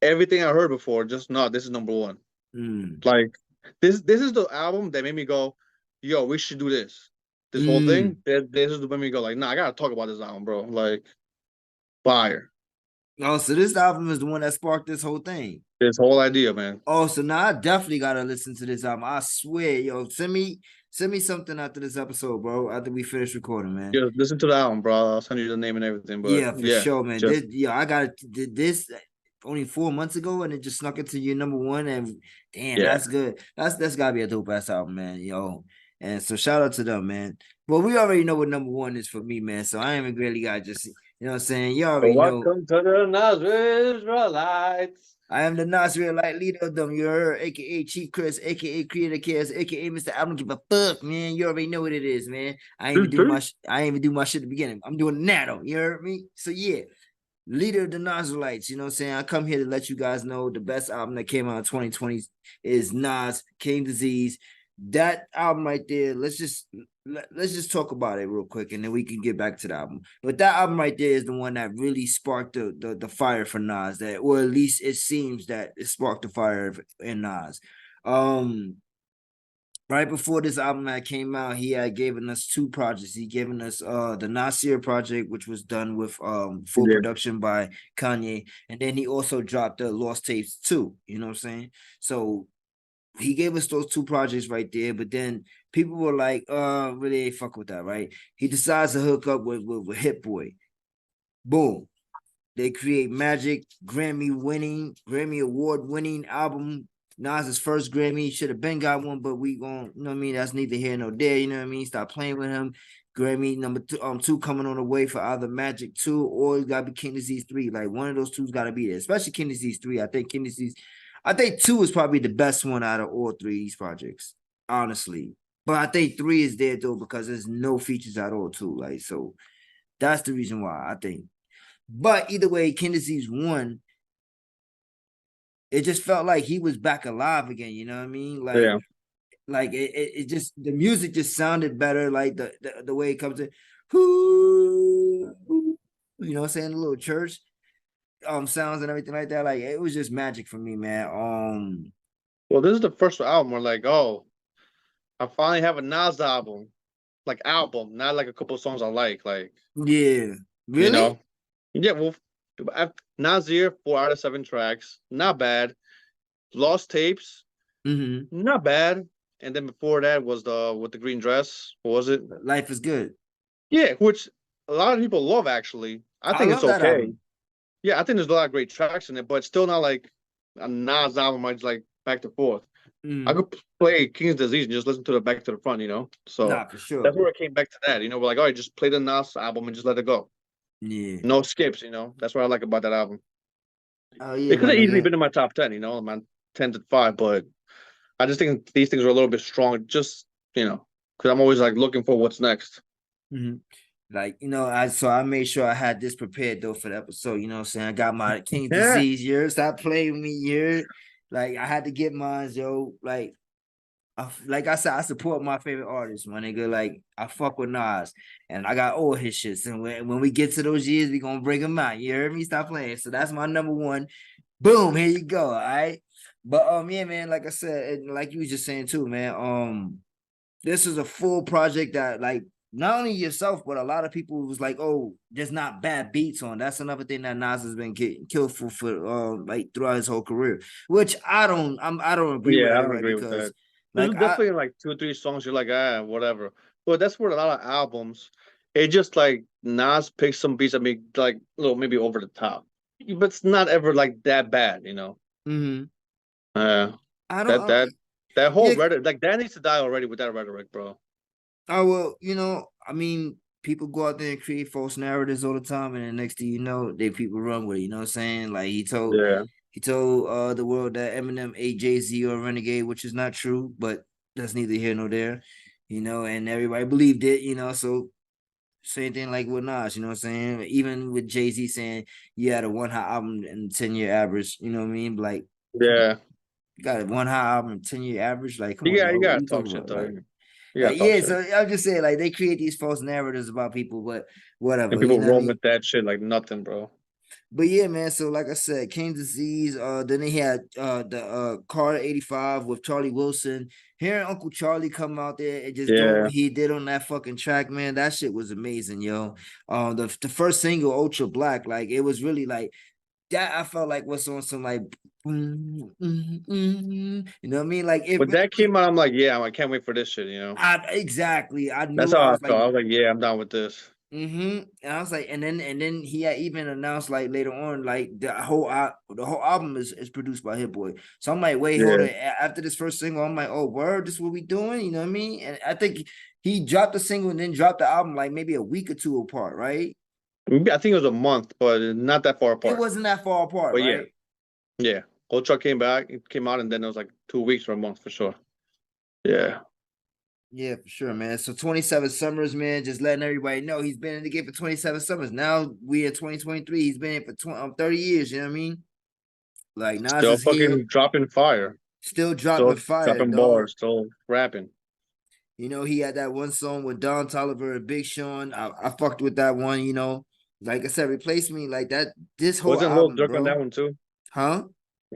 everything I heard before, just no, this is number one. Mm. Like this is the album that made me go, yo, we should do this. This whole thing, Mm. this is the made me go like, nah, I gotta talk about this album, bro. Like fire. Oh, so this album is the one that sparked this whole thing. This whole idea, man. Oh, so now I definitely gotta listen to this album. I swear, yo, send me something after this episode, bro. After we finish recording, man. Just listen to the album, bro. I'll send you the name and everything. But Yeah, for yeah, sure, man. just This, yeah, I got did this only 4 months ago, and it just snuck into your number one. And damn, yeah. that's good. That's gotta be a dope ass album, man. Yo, and so shout out to them, man. Well, we already know what number one is for me, man. So I ain't really got just what I'm saying. You already know. Welcome to the Nazareth Israelites. I am the Nasir Light leader of them. You heard, aka Chief Chris, aka Creator Chaos, aka Mr. I don't give a fuck, man. You already know what it is, man. I ain't even do my shit at the beginning. I'm doing it now though. You heard me? So yeah, leader of the Nasrites, you know what I'm saying? I come here to let you guys know the best album that came out in 2020 is Nas, King Disease. That album right there, let's just talk about it real quick and then we can get back to the album. But that album right there is the one that really sparked the fire for Nas, that or at least it seems that it sparked the fire in Nas. Um right before this album had came out, he had given us two projects. He given us the Nasir project, which was done with full Yeah. production by Kanye, and then he also dropped the Lost Tapes too. You know what I'm saying? So he gave us those two projects right there, but then people were like, really ain't fuck with that, right? He decides to hook up with Hit Boy. Boom. They create Magic, Grammy Award winning album. Nas's first Grammy should have been got one, but we gon' you know what I mean. That's neither here nor there. You know what I mean. Stop playing with him. Grammy number two coming on the way for either Magic 2 or it gotta be King Disease 3. Like one of those two's gotta be there, especially King Disease 3. I think 2 is probably the best one out of all three of these projects, honestly. But I think 3 is there though because there's no features at all too. Like so, that's the reason why I think. But either way, Kennedy's won. It just felt like he was back alive again. You know what I mean? Yeah. Like it just the music just sounded better. Like the way it comes in, whoo, you know what I'm saying? The little church sounds and everything like that. Like it was just magic for me, man. Well, this is the first album where like, oh, I finally have a Nas album, like album, not like a couple of songs I like, Yeah, you really. know. Yeah, well, Nasir, 4 out of 7 tracks, not bad. Lost Tapes, Mm-hmm. not bad. And then before that was the with the green dress. What was it? Life is good. Yeah, which a lot of people love actually. I I think it's love that okay. album. Yeah, I think there's a lot of great tracks in it, but still not like a Nas album. I just like back to forth. I Mm-hmm. could play King's Disease and just listen to the back to the front, you know. So Nah, for sure. that's where I came back to that. You know, we're like, all right, just play the Nas album and just let it go. Yeah. No skips, you know. That's what I like about that album. Oh yeah, It could man. have Like easily been in my top 10, you know, my 10 to 5, but I just think these things are a little bit strong, just, you know, because I'm always like looking for what's next. mm-hmm. Like, I made sure I had this prepared though for the episode. You know what I'm saying? I got my King Yeah. Disease here. Stop playing with me here. Like I had to get mine, yo. Like like I said, I support my favorite artists, my nigga. Like I fuck with Nas, and I got all his shits. And when we get to those years, we gonna bring them out. You heard me? Stop playing. So that's my number one. Boom, here you go. All right. But yeah, man. Like I said, and like you was just saying too, man. This is a full project that like not only yourself, but a lot of people was like, oh, there's not bad beats on. That's another thing that Nas has been getting killed for like throughout his whole career, which I don't agree with Yeah, I don't everybody agree with because that. There's like definitely like two or three songs you're like, ah, whatever. But that's where a lot of albums, it just like Nas picks some beats that make like a little maybe over the top. But it's not ever like that bad, you know. mhm. Uh I don't that that that whole yeah, rhetoric like that needs to die already with that rhetoric, bro. oh well, I mean, people go out there and create false narratives all the time, and then next thing you know, they people run with it. You know what I'm saying? Like Yeah. he told the world that Eminem ate Jay-Z or Renegade, which is not true, but that's neither here nor there. And everybody believed it, so same thing like with Nas, you know what I'm saying? Even with Jay-Z saying you had a one hot album and 10-year average, you know what I mean? Like, come on. Yeah. You got a one hot album and 10-year average. Like, come on, You dog. What are gotta you talk talking shit about? though. Like, You gotta talk yeah, shit. so I'm just saying, like, they create these false narratives about people, but And whatever, you people know what I run mean? with that shit like nothing, bro. But yeah, man. So like I said, King's Disease. Then they had the Carter '85 with Charlie Wilson. Hearing Uncle Charlie come out there and just doing Yeah. what he did on that fucking track, man, that shit was amazing, yo. The first single, Ultra Black, like it was really like that. I felt like was on some like, you know what I mean? Like it When really that was. came out, I'm like, yeah, I can't wait for this shit, you know. Exactly. I That's knew. I how I was like, felt. I was like, yeah, I'm down with this. And I was like, and then he had even announced like later on, like the whole album is produced by Hit Boy. So I'm like, wait, hold Yeah. it. After this first single, I'm like, oh, word, this is what we doing? You know what I mean? And I think he dropped the single and then dropped the album like maybe a week or two apart, right? Maybe I think it was a month, but not that far It apart. wasn't that far apart, But yeah, right? yeah. Ultra came back, it came out, and then it was like 2 weeks or a month for sure. Yeah. Yeah, for sure, man. So 27 summers, man, just letting everybody know he's been in the game for 27 summers. Now we in 2023. He's been in for 30 years, you know what I mean? Like Nas Still is here, fucking dropping fire. still dropping Still fire, dropping dog. bars, still rapping. He had that one song with Don Toliver and Big Sean. I fucked with that one, Like I said, replace me like that. This whole Wasn't Lil album, Durk on that bro. one too? Huh?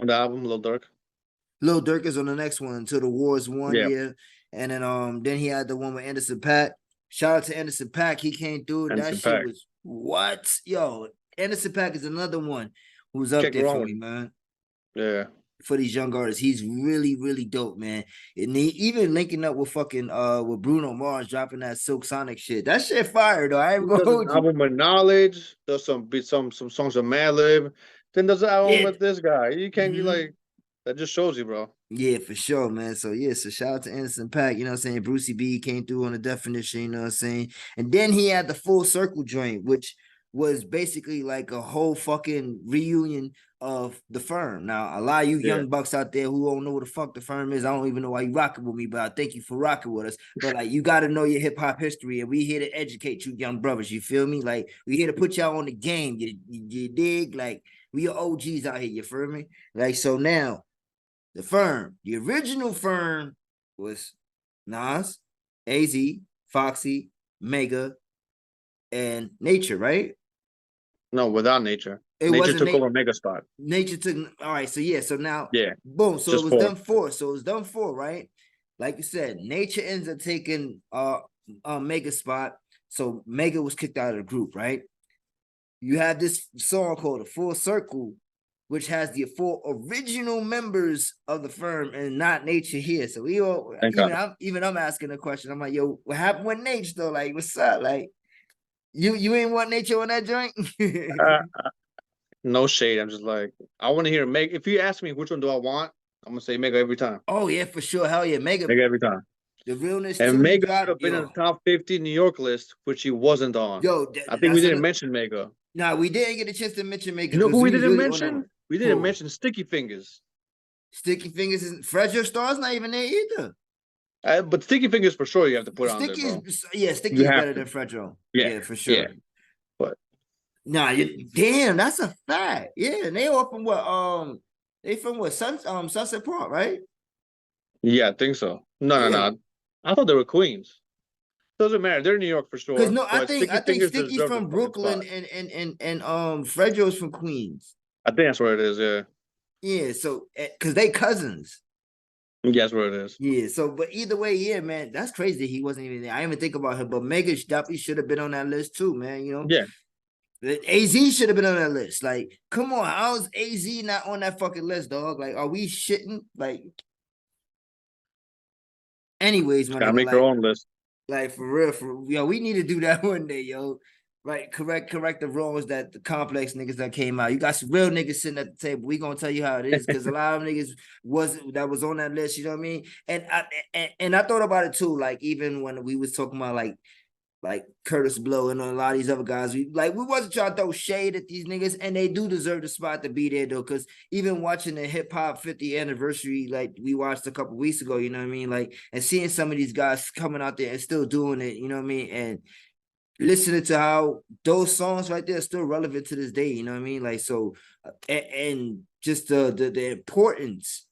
On the album, Lil Durk? Lil Durk is on the next one until the war's won, Yeah. yeah. And then he had the one with Anderson .Paak. Shout out to Anderson .Paak. He came through. That Anderson shit .Paak. was what? Yo, Anderson .Paak is another one who's up Can't go there wrong for with me, him. man. Yeah. For these young artists. He's really, really dope, man. And he even linking up with fucking with Bruno Mars dropping that Silk Sonic shit. That shit fire though. I ain't He gonna does an hold you. album with Knowledge, does some songs with Madlib, then does an album Yeah. with this guy. You can't be Mm-hmm. like that just shows you, bro. Yeah, for sure, man. So yeah, so shout out to Anderson .Paak, you know what I'm saying? Brucey B came through on the definition, you know what I'm saying? And then he had the full circle joint, which was basically like a whole fucking reunion of the firm. Now, a lot of you Yeah. young bucks out there who don't know what the fuck the firm is, I don't even know why you rocking with me, but I thank you for rocking with us. But like you gotta know your hip hop history, and we here to educate you young brothers. You feel me? Like we here to put y'all on the game. You dig? Like we are OGs out here, you feel me? Like so now the firm, the original firm was Nas, AZ, Foxy, Mega, and Nature, right? No, without Nature. It Nature wasn't took over Mega Spot. Nature took. All right, so yeah, so now, Yeah, boom. So it just was four. done for. So it was done for, right? Like you said, Nature ends up taking Mega spot. So Mega was kicked out of the group, right? You have this song called "The Full Circle," which has the four original members of the firm and not Nature here. So we all Thank God. I'm asking a question. I'm like, yo, what happened with Nature though? Like, what's up? Like, you ain't want Nature on that joint? Uh, no shade. I'm just like, I want to hear Mega. If you ask me which one do I want, I'm gonna say Mega every time. Oh yeah, for sure. Hell yeah, Mega. Mega every time. The realness And too. You Mega should got have been in the top 50 New York list, which he wasn't on. yo. I think we That's didn't an. mention Mega. Nah, we didn't get a chance to mention Mega You know who because we we was didn't really on that mention? one. We didn't Who? mention Sticky Fingers. Sticky Fingers is Fragile Star's not even there either. But Sticky Fingers for sure you have to put on there, Sticky bro. is yeah, Sticky You is have better to. than Fragile. Yeah, Yeah, for yeah. sure. But Nah, damn, that's a fact. Yeah, and they all from what Sunset Park, right? yeah, I think so. No, no, Yeah, no. I thought they were Queens. Doesn't matter. They're in New York for because sure. no, But I Sticky think Fingers Sticky's deserve the from fucking Brooklyn spot. and Fredro's from Queens. I think that's what it is. Yeah. Yeah, so because they cousins. Yeah, that's what it is. Yeah, so but either way, yeah, man, that's crazy. He wasn't even there. I didn't even think about him, but Mega definitely should have been on that list too, man. You Yeah. know, AZ should have been on that list. Like, come on, how's AZ not on that fucking list, dog? Like, are we shitting? Like, anyways, Just my gotta nigga, make your own list. like for real, yo, we need to do that one day, yo. Right, correct the wrongs that the complex niggas that came out. You got some real niggas sitting at the table. We gonna tell you how it is because a lot of niggas was on that list. You know what I mean? And I thought about it too. Like even when we was talking about like Curtis Blow and a lot of these other guys, we wasn't trying to throw shade at these niggas, and they do deserve the spot to be there though. Because even watching the hip hop 50th anniversary, like we watched a couple weeks ago, you know what I mean? Like and seeing some of these guys coming out there and still doing it, you know what I mean? And listening to how those songs right there are still relevant to this day, you know what I mean? Like so, and just the importance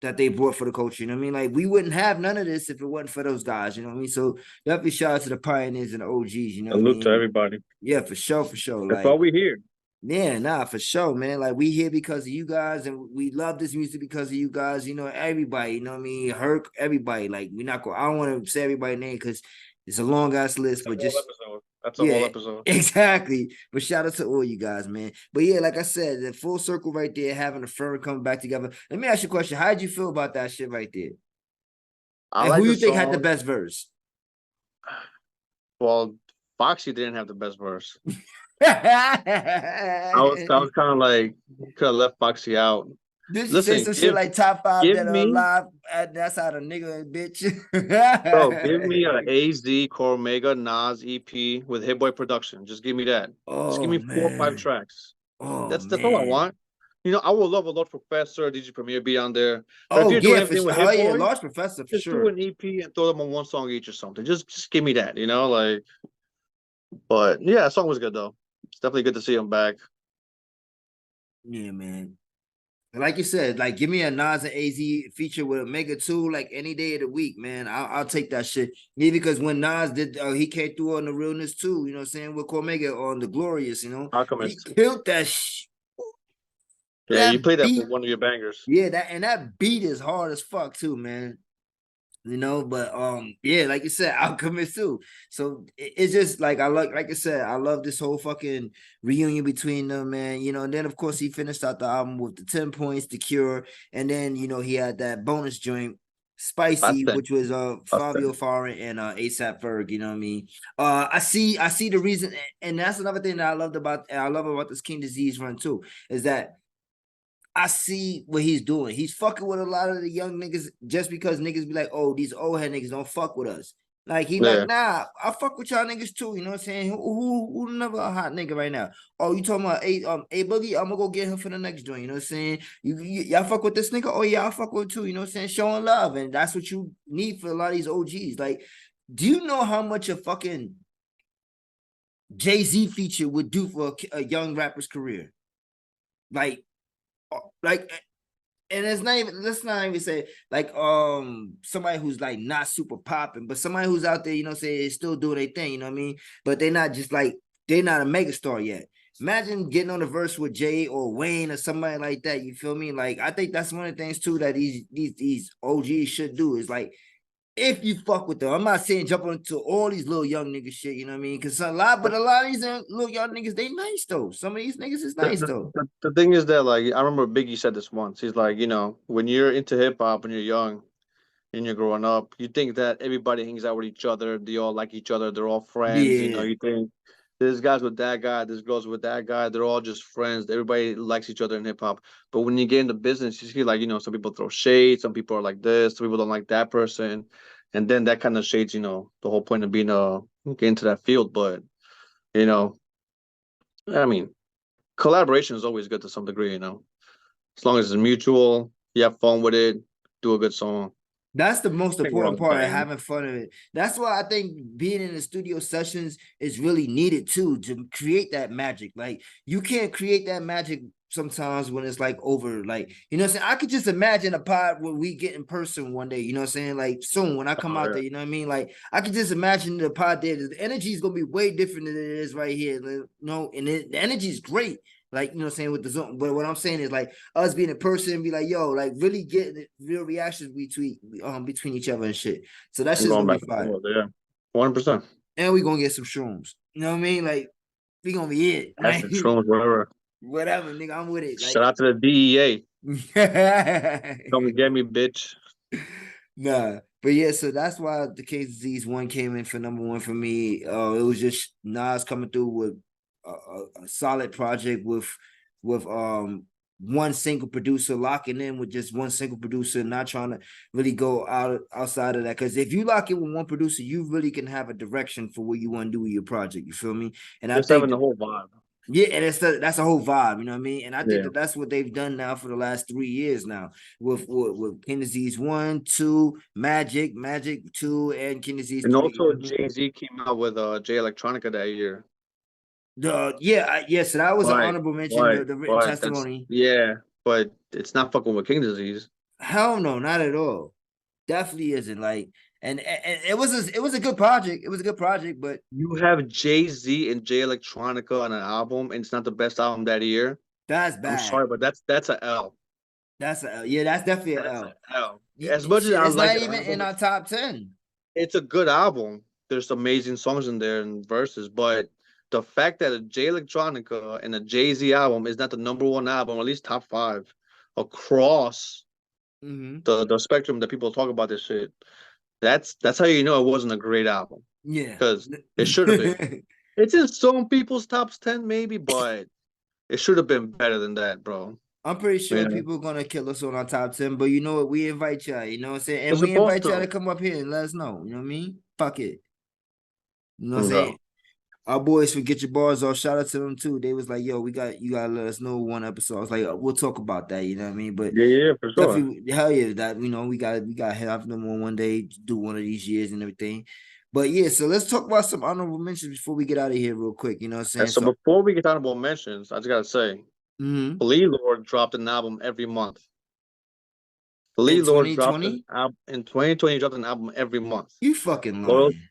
that they brought for the culture, you know what I mean? Like we wouldn't have none of this if it wasn't for those guys, you know what I mean? So definitely shout out to the pioneers and the OGs, you know what I Salute to mean? everybody. Yeah, for sure, for sure. That's all Like, we hear. yeah, nah, for sure, man. Like we here because of you guys, and we love this music because of you guys. You know, everybody. You know what I mean? Herc, everybody. Like we not going. I don't want to say everybody's name because it's a long ass list, That's a but whole just episode. That's a whole yeah, episode. exactly. But shout out to all you guys, man. But yeah, like I said, the full circle right there, having a firm coming back together. Let me ask you a question. How did you feel about that shit right there? I And who like the you think had the song. best verse? Well, Foxy didn't have the best verse. I Did was kind of like could have left Foxy out. you say Listen, some shit like top five give that are me alive? That's how the nigga bitch. bro, give me a AZ, Core Omega, Nas EP with Hit Boy production. Just give me that. Just give Oh me 4 or 5 man. tracks. Oh That's all I man. want. I would love a Lord Professor, DJ Premier be on there. But if Oh you're doing yeah, for everything sure. with Oh Hit yeah, Boy, Large Professor for just do sure. an EP and throw them on one song each or something. Just give me that, like. But yeah, that song was good though. It's definitely good to see him back. Yeah, man. Like you said, like give me a Nas and AZ feature with Omega 2, like any day of the week, man. I'll take that shit. Yeah, because when Nas did, he came through on the realness too, you know what I'm saying? With Omega on the Glorious, he Alchemist. killed Yeah, you that played that for beat. one of your bangers. Yeah, that beat is hard as fuck too, man. But yeah, like you said, Alchemist too. So it's just like I said, I love this whole fucking reunion between them, man. And then of course he finished out the album with the 10 points, the cure, and then he had that bonus joint, That's Spicy, ten. which was That's Fabio 10. Fara and ASAP Ferg, you know what I mean? I see the reason, and that's another thing that I love about this King Disease run too, is that I see what he's doing. He's fucking with a lot of the young niggas just because niggas be like, oh, these old head niggas don't fuck with us. Like he like, Yeah. nah, I fuck with y'all niggas too. You know what I'm saying? Who never a hot nigga right now? Oh, you talking about a Boogie? I'm gonna go get him for the next joint. You know what I'm saying? Y'all fuck with this nigga? Oh yeah, I fuck with too. You know what I'm saying? Showing love, and that's what you need for a lot of these OGs. Like, do you know how much a fucking Jay-Z feature would do for a young rapper's career? Like, like and it's not even let's not even say like somebody who's like not super popping, but somebody who's out there, say still doing their thing, you know what I mean? But they're not just like they're not a megastar yet. Imagine getting on the verse with Jay or Wayne or somebody like that. You feel me? Like I think that's one of the things too that these OGs should do is like if you fuck with them. I'm not saying jump onto all these little young niggas shit, you know what I mean? Because but a lot of these little young niggas, they nice though. Some of these niggas is The, nice the, though. the thing is that like I remember Biggie said this once. He's like, when you're into hip hop when you're young and you're growing up, you think that everybody hangs out with each other, they all like each other, they're all friends, Yeah. you think there's guys with that guy, there's girls with that guy, they're all just friends. Everybody likes each other in hip hop. But when you get into business, you see like, some people throw shade, some people are like this, some people don't like that person. And then that kind of shades, the whole point of being getting into that field. But, you know, I mean, collaboration is always good to some degree, as long as it's mutual, you have fun with it, do a good song. That's the most Can't go wrong important with part that, of having fun of it. That's why I think being in the studio sessions is really needed too to create that magic. Like you can't create that magic sometimes when it's like over, like, you know what I'm saying? I could just imagine a pod when we get in person one day, you know what I'm saying? Like soon when I come Oh out yeah. there, you know what I mean? Like I could just imagine the pod there. The energy is gonna be way different than it is right here. You know, and the energy is great. Like, you know what I'm saying, with the Zoom. But what I'm saying is like us being in person and be like, yo, like really getting real reactions between each other and shit. So that I'm shit's going gonna be back and fire. forth. Yeah. 100%. And we gonna get some shrooms. You know what I mean? Like we gonna be it. Like Acid shrooms, whatever. whatever, nigga. I'm with it. Shout Like out to the DEA. Come get me, bitch. nah. But yeah, so that's why the Case Disease one came in for number one for me. It was just Nas coming through with a solid project with one single producer locking in with just one single producer, not trying to really go outside of that. Because if you lock in with one producer, you really can have a direction for what you want to do with your project. You feel me? And I Just think having the that, whole vibe. yeah, and that's a whole vibe, you know what I mean? And I think Yeah. that that's what they've done now for the last 3 years now with Kennedy's 1, 2, Magic 2, and Kennedy's And 3. You know also what I mean? Jay-Z came out with J Electronica that year. So that was an Why? honorable mention. Why? The written Why? That's testimony. yeah, but it's not fucking with King disease. Hell no, not at all. Definitely isn't. Like, and it was a good project. It was a good project, but You have Jay-Z and J Electronica on an album, and it's not the best album that year. that's I'm bad. sorry, but that's a L. That's definitely an That's an L. L. As much as Shit, I it's like not that even in album, our top 10. it's a good album. There's amazing songs in there and verses, but the fact that a J Electronica and a Jay Z album is not the number one album, or at least top five across Mm-hmm. the spectrum that people talk about this shit. That's how you know it wasn't a great album Yeah. because it should have been. It's in some people's top 10 maybe, but it should have been better than that, bro. I'm pretty You sure know, people are gonna kill us on our top 10, but you know what? We invite y'all, you know what I'm saying? they're And we supposed invite y'all to to, come up here and let us know. You know what I mean? Fuck it. You know what I'm saying? bro. Our boys for Get Your Bars Off. Shout out to them too. They was like, yo, you gotta let us know one episode. I was like, we'll talk about that, you know what I mean? But Yeah, yeah, for sure. definitely, hell yeah, that we gotta have them on one day to do one of these years and everything. But yeah, so let's talk about some honorable mentions before we get out of here real quick. You know what I'm And saying? so So before we get honorable mentions, I just gotta say, mhm. Flea Lord dropped an album every month. In Flea Lord dropped an 2020, album in 2020. He dropped an album every month. you fucking Loyal, lying.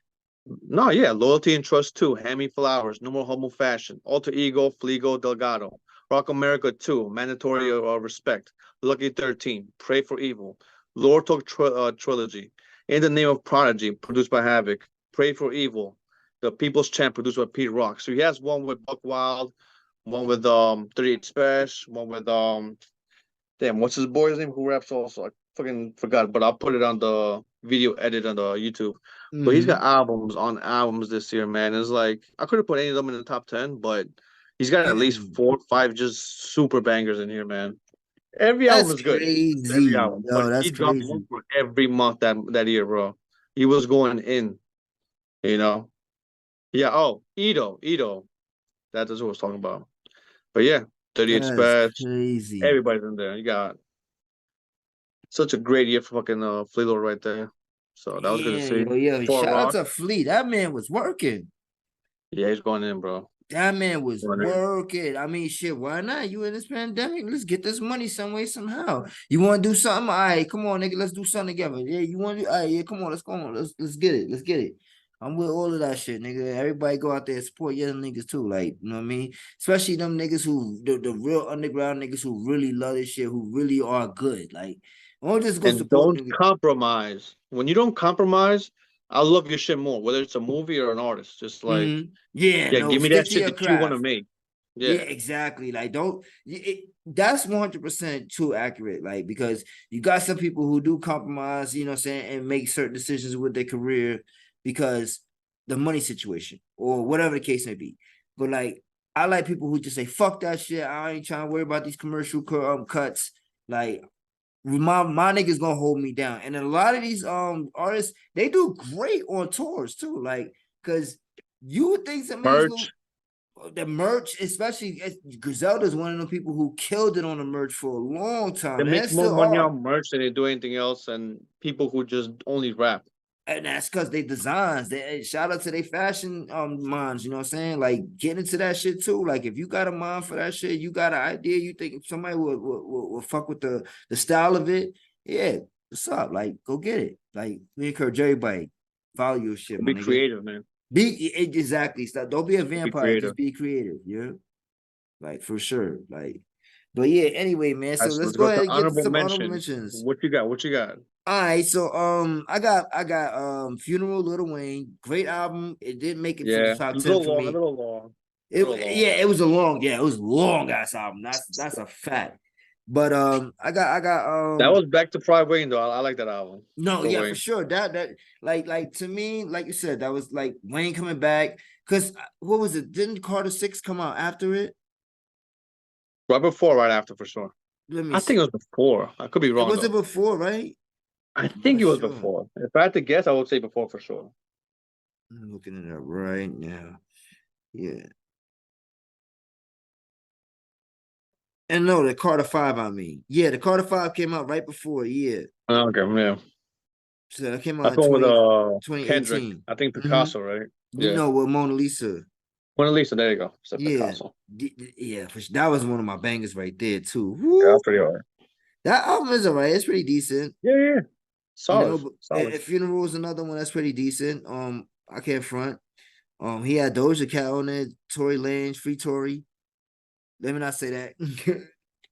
no, yeah, Loyalty and Trust 2, Hand Me Flowers, No More Homo Fashion, Alter Ego, Fligo Delgado, Rock America 2, Mandatory Respect, Lucky 13, Pray for Evil, Lord Talk Trilogy, In the Name of Prodigy, produced by Havoc, Pray for Evil, The People's Champ, produced by Pete Rock. So he has one with Buck Wild, one with 38 Special, one with damn, what's his boy's name who raps also? I fucking forgot, but I'll put it on the video edit on the YouTube. But he's got Mm-hmm. albums on albums this year, man. It's like I could have put any of them in the top 10, but he's got at least Damn, 4 or 5 just super bangers in here, man. Every album that's is good. Every crazy. album. But Yo, that's he dropped one crazy. for every month that year, bro. He was going in, you know. Yeah, oh, Ito. That is what I was talking about. But yeah, 38 That's Special. crazy. Everybody's in there. You got such a great year for fucking Fleetwood right there. So that was good to Yeah, see. yo. Fort Shout out Rock, to Fleet. That man was working. yeah, he's going in, bro. That man was Going in. working. I mean, shit, why not? You in this pandemic? Let's get this money some way, somehow. You want to do something? All right, come on, nigga. Let's do something together. Yeah, you want to do? All right, yeah, come on. Let's go on. Let's get it. Let's get it. I'm with all of that shit, nigga. Everybody go out there and support young niggas too. Like, you know what I mean? Especially them niggas the real underground niggas who really love this shit, who really are good. Like, don't just go And support don't niggas. compromise. When you don't compromise, I'll love your shit more, whether it's a movie or an artist. Just like, Yeah, yeah, no, give me stick that to shit your that you want to craft. make. Yeah, Yeah. exactly. Like, don't that's 100% too accurate. Like, because you got some people who do compromise, you know what I'm saying, and make certain decisions with their career because the money situation or whatever the case may be. But like, I like people who just say, fuck that shit. I ain't trying to worry about these commercial cuts. Like, my niggas gonna hold me down. And a lot of these artists, they do great on tours too. Like, cause you would think some of these little Merch. the merch, especially Griselda's one of the people who killed it on the merch for a long They time, and make it more still money are. on merch than they do anything else, and people who just only rap. And that's because they designs. They shout out to their fashion minds, you know what I'm saying? Like get into that shit too. Like if you got a mind for that shit, you got an idea, you think somebody will fuck with the style of it, yeah, what's up? Like go get it. Like we encourage everybody, follow your shit, my Be nigga. creative, man. Be exactly stop. Don't be a Be vampire, just creative. be creative, yeah. Like for sure. Like, but yeah, anyway, man. All So right, so let's let's go go ahead to and get to honorable some honorable mentions. mentions. What you got? What you got? All right, so I got Funeral Lil Wayne, great album. It didn't make it for the Yeah, top a 10 little for long, a me. little long, a It little long. yeah, it was a long, yeah, it was a long ass album. That's a fact. But I got That was back to Pride Wayne though. I like that album. no, Lil yeah, for Wayne. sure. That like to me, like you said, that was like Wayne coming back. Cause what was it? Didn't Carter 6 come out after it? Right before, right after, for sure. Let me I think see. it was before. I could be It wrong was it though. before, right? I I'm think not it was sure. before. If I had to guess, I would say before for sure. I'm looking it up right now. Yeah. And no, the Carter 5, I mean. Yeah, the Carter 5 came out right before. Yeah. Okay, yeah. So that came out That's in one with 2018. Kendrick. I think Mm-hmm. Picasso, right? You Yeah. know, with Mona Lisa. Mona Lisa, there you go. Said Yeah. Picasso. Yeah, that was one of my bangers right there, too. Yeah, Woo! that's pretty hard. That album is all right. It's pretty decent. Yeah, yeah. You Solid. know, but Solid. Funeral is another one that's pretty decent. I can't front. He had Doja Cat on it, Tory Lanez, Free Tory. Let me not say that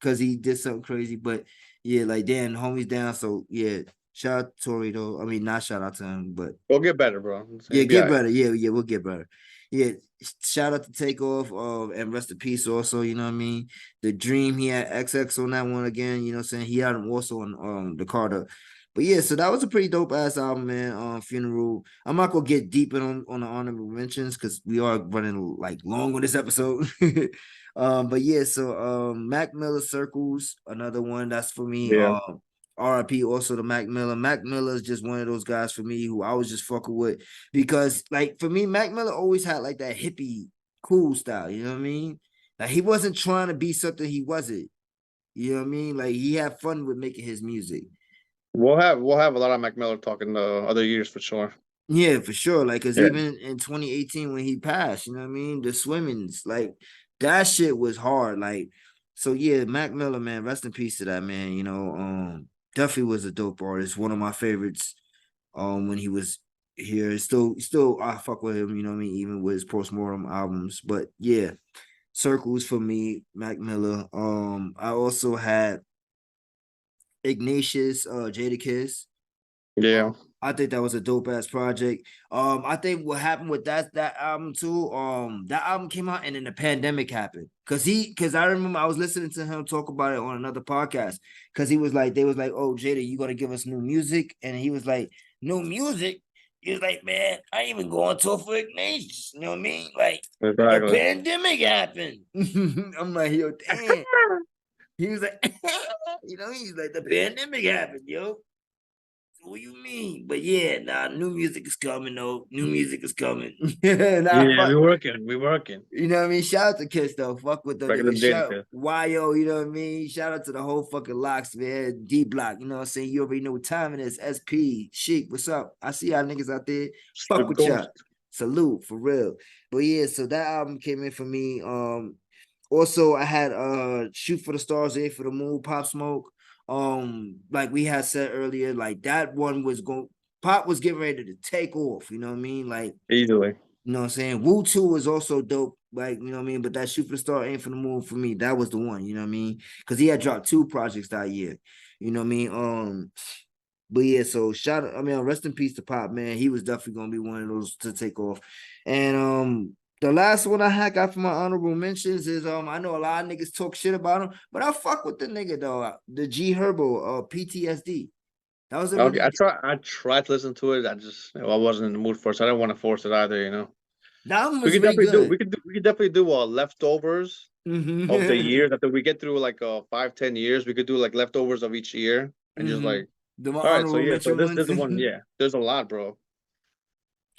because he did something crazy. But yeah, like damn, the homie's down. So yeah, shout out to Tory though. I mean, not shout out to him, but We'll get better, bro. yeah, It'll be all get right. better. Yeah, we'll get better. Yeah, shout out to Takeoff, and rest in peace. Also, you know what I mean. The Dream, he had XX on that one again. You know what I'm saying. He had him also on the Carter. But yeah, so that was a pretty dope ass album, man. Funeral. I'm not gonna get deep in on the honorable mentions because we are running like long on this episode. But yeah, so Mac Miller Circles, another one that's for me. Yeah. RIP also to Mac Miller. Mac Miller is just one of those guys for me who I was just fucking with because, like, for me, Mac Miller always had like that hippie cool style. You know what I mean? Like he wasn't trying to be something he wasn't. You know what I mean? Like he had fun with making his music. We'll have a lot of Mac Miller talking the other years for sure. Yeah, for sure. Like, cause Yeah. even in 2018 when he passed, you know what I mean? The swimmings, like that shit was hard. Like, so yeah, Mac Miller, man, rest in peace to that man. You know, definitely was a dope artist. One of my favorites. When he was here, still I fuck with him. You know what I mean? Even with his postmortem albums, but yeah, Circles for me, Mac Miller. I also had Ignatius, Jadakiss. Yeah. I think that was a dope ass project. I think what happened with that album too. That album came out and then the pandemic happened. Cause I remember I was listening to him talk about it on another podcast. Cause he was like, they was like, "Oh, Jada, you gotta give us new music," and he was like, "New music." He was like, "Man, I ain't even going to for Ignatius." You know what I mean? Like the Exactly. pandemic happened. I'm like, yo, damn. He was like, he's like, the pandemic happened, yo. What you mean? But yeah, nah, new music is coming though. New music is coming. Nah, Yeah, we fuck. working. We working. You know what I mean? Shout out to Kiss though. Fuck with the Back in the nigga. day, Shout kid. YO, you know what I mean? Shout out to the whole fucking locks, man. D block, you know what I'm saying? You already know what time it is. SP, Chic, what's up? I see y'all niggas out there. The Fuck with y'all. ghost. Salute for real. But yeah, so that album came in for me. Also I had Shoot for the Stars, Aim for the Moon, Pop Smoke. Like we had said earlier, like that one was going Pop was getting ready to take off, you know what I mean? Like, Easily. you know what I'm saying? Woo 2 is also dope, like, you know what I mean? But that Shoot for the Star, Aim for the Moon for me, that was the one, you know what I mean? Because he had dropped 2 projects that year, you know what I mean? But yeah, so rest in peace to Pop, man. He was definitely gonna be one of those to take off. And the last one I got for my honorable mentions is I know a lot of niggas talk shit about him, but I fuck with the nigga though. The G Herbo, PTSD. That was a Okay, really I tried to listen to it. I wasn't in the mood for it, so I didn't want to force it either. that album We was could really definitely do good. we could definitely do leftovers of the Mm-hmm. years after we get through like 5-10 years. We could do like leftovers of each year and just Mm-hmm. like, The all right, so honorable yeah, so mention this ones. the one, yeah. There's a lot, bro.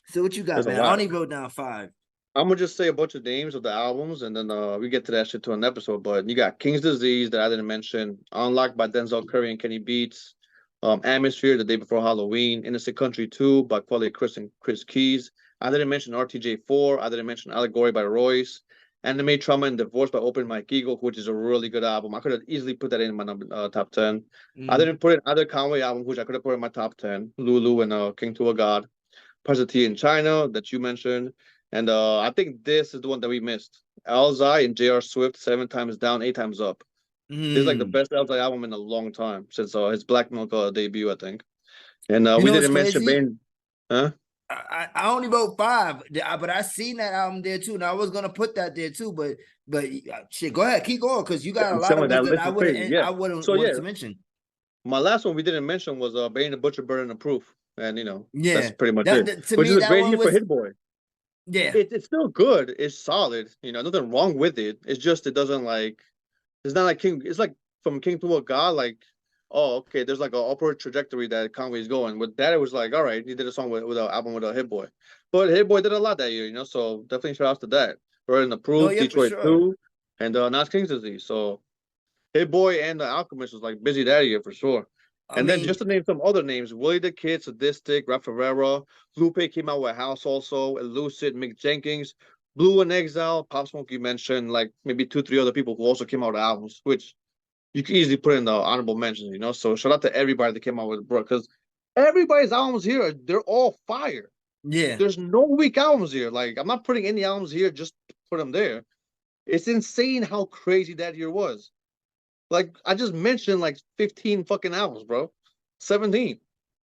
So what you got, There's a man? I lot. only wrote down 5. I'm gonna just say a bunch of names of the albums, and then we get to that shit to an episode. But you got King's Disease that I didn't mention, Unlocked by Denzel Curry and Kenny Beats, Atmosphere, The Day Before Halloween, Innocent Country 2 by Quality Chris Keys. I didn't mention RTJ4. I didn't mention Allegory by Royce. Anime Trauma and Divorce by Open Mike Eagle, which is a really good album. I could have easily put that in my top 10. I Mm-hmm. didn't put in other Conway album, which I could have put in my top 10. Lulu and King to a God. Party in China that you mentioned. And I think this is the one that we missed. Elzai and J.R. Swift, 7 times down, 8 times up. This is like the Mm. best Elzai album in a long time since his Black Milk debut, I think. And You we know what's didn't mention crazy? Bane. Huh? I only wrote five, but I seen that album there too. And I was gonna put that there too, but shit, go ahead, keep going because you got a I'm lot of telling you, ones that that list is crazy. Yeah. I wouldn't So wanted yeah, to mention. my last one we didn't mention was Bane the Butcher, Burden of Proof. And that's Yeah, pretty much it. to Which is me a that great one year for was Hit Boy. yeah. It's still good. It's solid. Nothing wrong with it. It's just it doesn't like it's not like King. It's like from King to a God. Like, oh, okay. There's like an upward trajectory that Conway's going. With that, it was like, all right, he did a song with an album with a Hit Boy, but Hit Boy did a lot that year. So definitely shout out to that. Burden of No, Proof, yeah, for Detroit sure. 2, and Nas King's Disease. So Hit Boy and the Alchemist was like busy that year for sure. I And then mean, just to name some other names, Willie the Kid, Sadistic, Rap Ferrera, Lupe came out with House also, Elucid, Mick Jenkins, Blue and Exile, Pop Smoke you mentioned, like maybe two, three other people who also came out with albums, which you can easily put in the honorable mentions. So shout out to everybody that came out with bro, because everybody's albums here, they're all fire. yeah. There's no weak albums here. Like I'm not putting any albums here just to put them there. It's insane how crazy that year was. Like I just mentioned like 15 fucking albums, bro. 17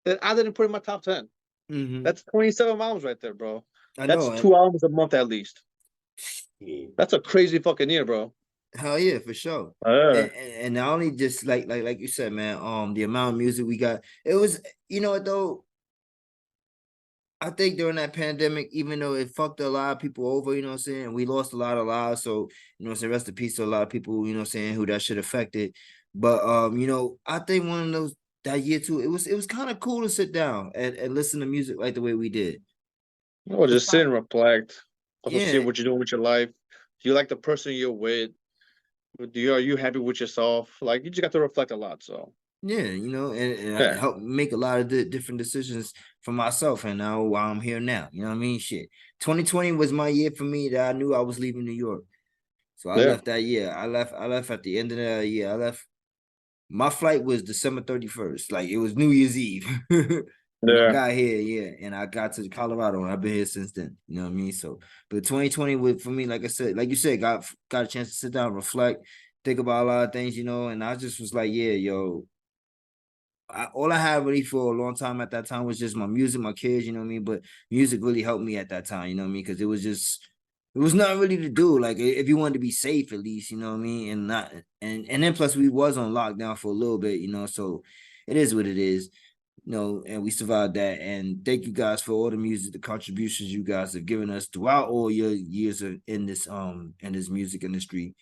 that I didn't put in my top 10. Mm-hmm. That's 27 albums right there, bro. I That's know, and 2 albums a month at least. yeah. That's a crazy fucking year, bro. Hell yeah, for sure. Uh, And not only just like you said, man, the amount of music we got, it was, you know what though, I think during that pandemic, even though it fucked a lot of people over, you know what I'm saying, we lost a lot of lives. So, you know what I'm saying, rest in peace to a lot of people, you know what I'm saying, who that shit affected. But I think one of those that year too, it was kind of cool to sit down and listen to music like the way we did. just sit and reflect. Also see Yeah, what you're doing with your life. Do you like the person you're with? Are you happy with yourself? Like you just got to reflect a lot. So yeah, and I yeah, helped make a lot of different decisions for myself. And now I'm here now. You know what I mean? Shit. 2020 was my year for me that I knew I was leaving New York. So I yeah, left that year. I left at the end of the year. I left. My flight was December 31st. Like it was New Year's Eve. When I yeah. got here, yeah, and I got to Colorado, and I've been here since then. You know what I mean? So, but 2020 was for me, like I said, like you said, got a chance to sit down, reflect, think about a lot of things, and I just was like, yeah, yo, all I had really for a long time at that time was just my music, my kids, you know what I mean? But music really helped me at that time, you know what I mean? Because it was nothing really to do. Like if you wanted to be safe, at least, you know what I mean? And not, and then plus we was on lockdown for a little bit, so it is what it is, and we survived that. And thank you guys for all the music, the contributions you guys have given us throughout all your years in this music industry,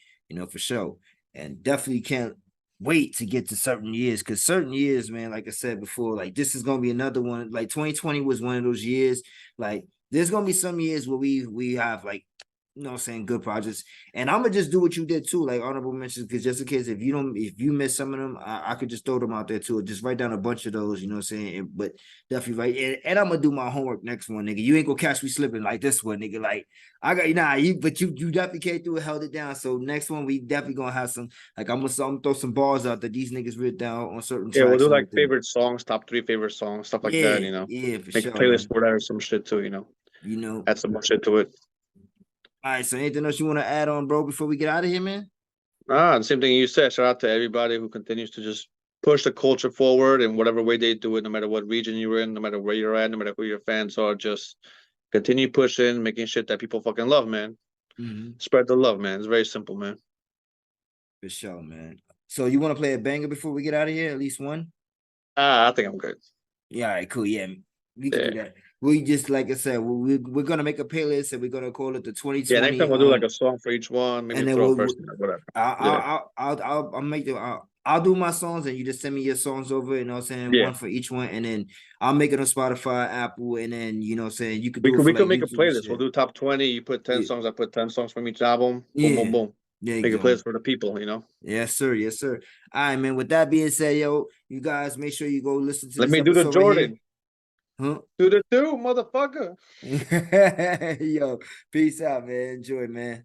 for sure. And definitely can't wait to get to certain years because certain years, man, like I said before, like this is gonna be another one. Like 2020 was one of those years. Like there's gonna be some years where we have like what I'm saying, good projects. And I'm gonna just do what you did too, like honorable mentions, because just in case if you miss some of them, I could just throw them out there too. Just write down a bunch of those, you know what I'm saying? But definitely right. And I'm gonna do my homework next one, nigga. You ain't gonna catch me slipping like this one, nigga. Like I got but you definitely came through and held it down. So next one we definitely gonna have some like I'm gonna throw some bars out that these niggas written down on certain Yeah, we'll tracks do and like everything. favorite songs, top 3 favorite songs, stuff like that. Yeah, yeah, for Make a sure, playlist man. for that or some shit too. You know. Add some more shit to it. All right, so anything else you want to add on, bro, before we get out of here, man? The same thing you said. Shout out to everybody who continues to just push the culture forward in whatever way they do it, no matter what region you're in, no matter where you're at, no matter who your fans are. Just continue pushing, making shit that people fucking love, man. Mm-hmm. Spread the love, man. It's very simple, man. For sure, man. So you want to play a banger before we get out of here? At least one? I think I'm good. Yeah, all right, cool. Yeah, we could Yeah. do that. We just like I said, we're gonna make a playlist and we're gonna call it the Yeah, next 2020. time we'll do like a song for each one, maybe And then throw a verse in there, whatever. Yeah. I'll make I'll do my songs and you just send me your songs over, you know what I'm saying? Yeah. One for each one, and then I'll make it on Spotify, Apple, and then you know what I'm saying, you could We do it could for we like could make a YouTube and playlist. We'll shit. do top 20. You put 10 Yeah. songs, I put 10 songs from each album. Boom, boom, Yeah. boom. There you making go. plays for the people. Yes, sir. Yes, sir. All right, man. With that being said, yo, you guys make sure you go listen to Let this me do the episode right here. Jordan. Huh? Do the two, motherfucker. Yo, peace out, man. Enjoy, man.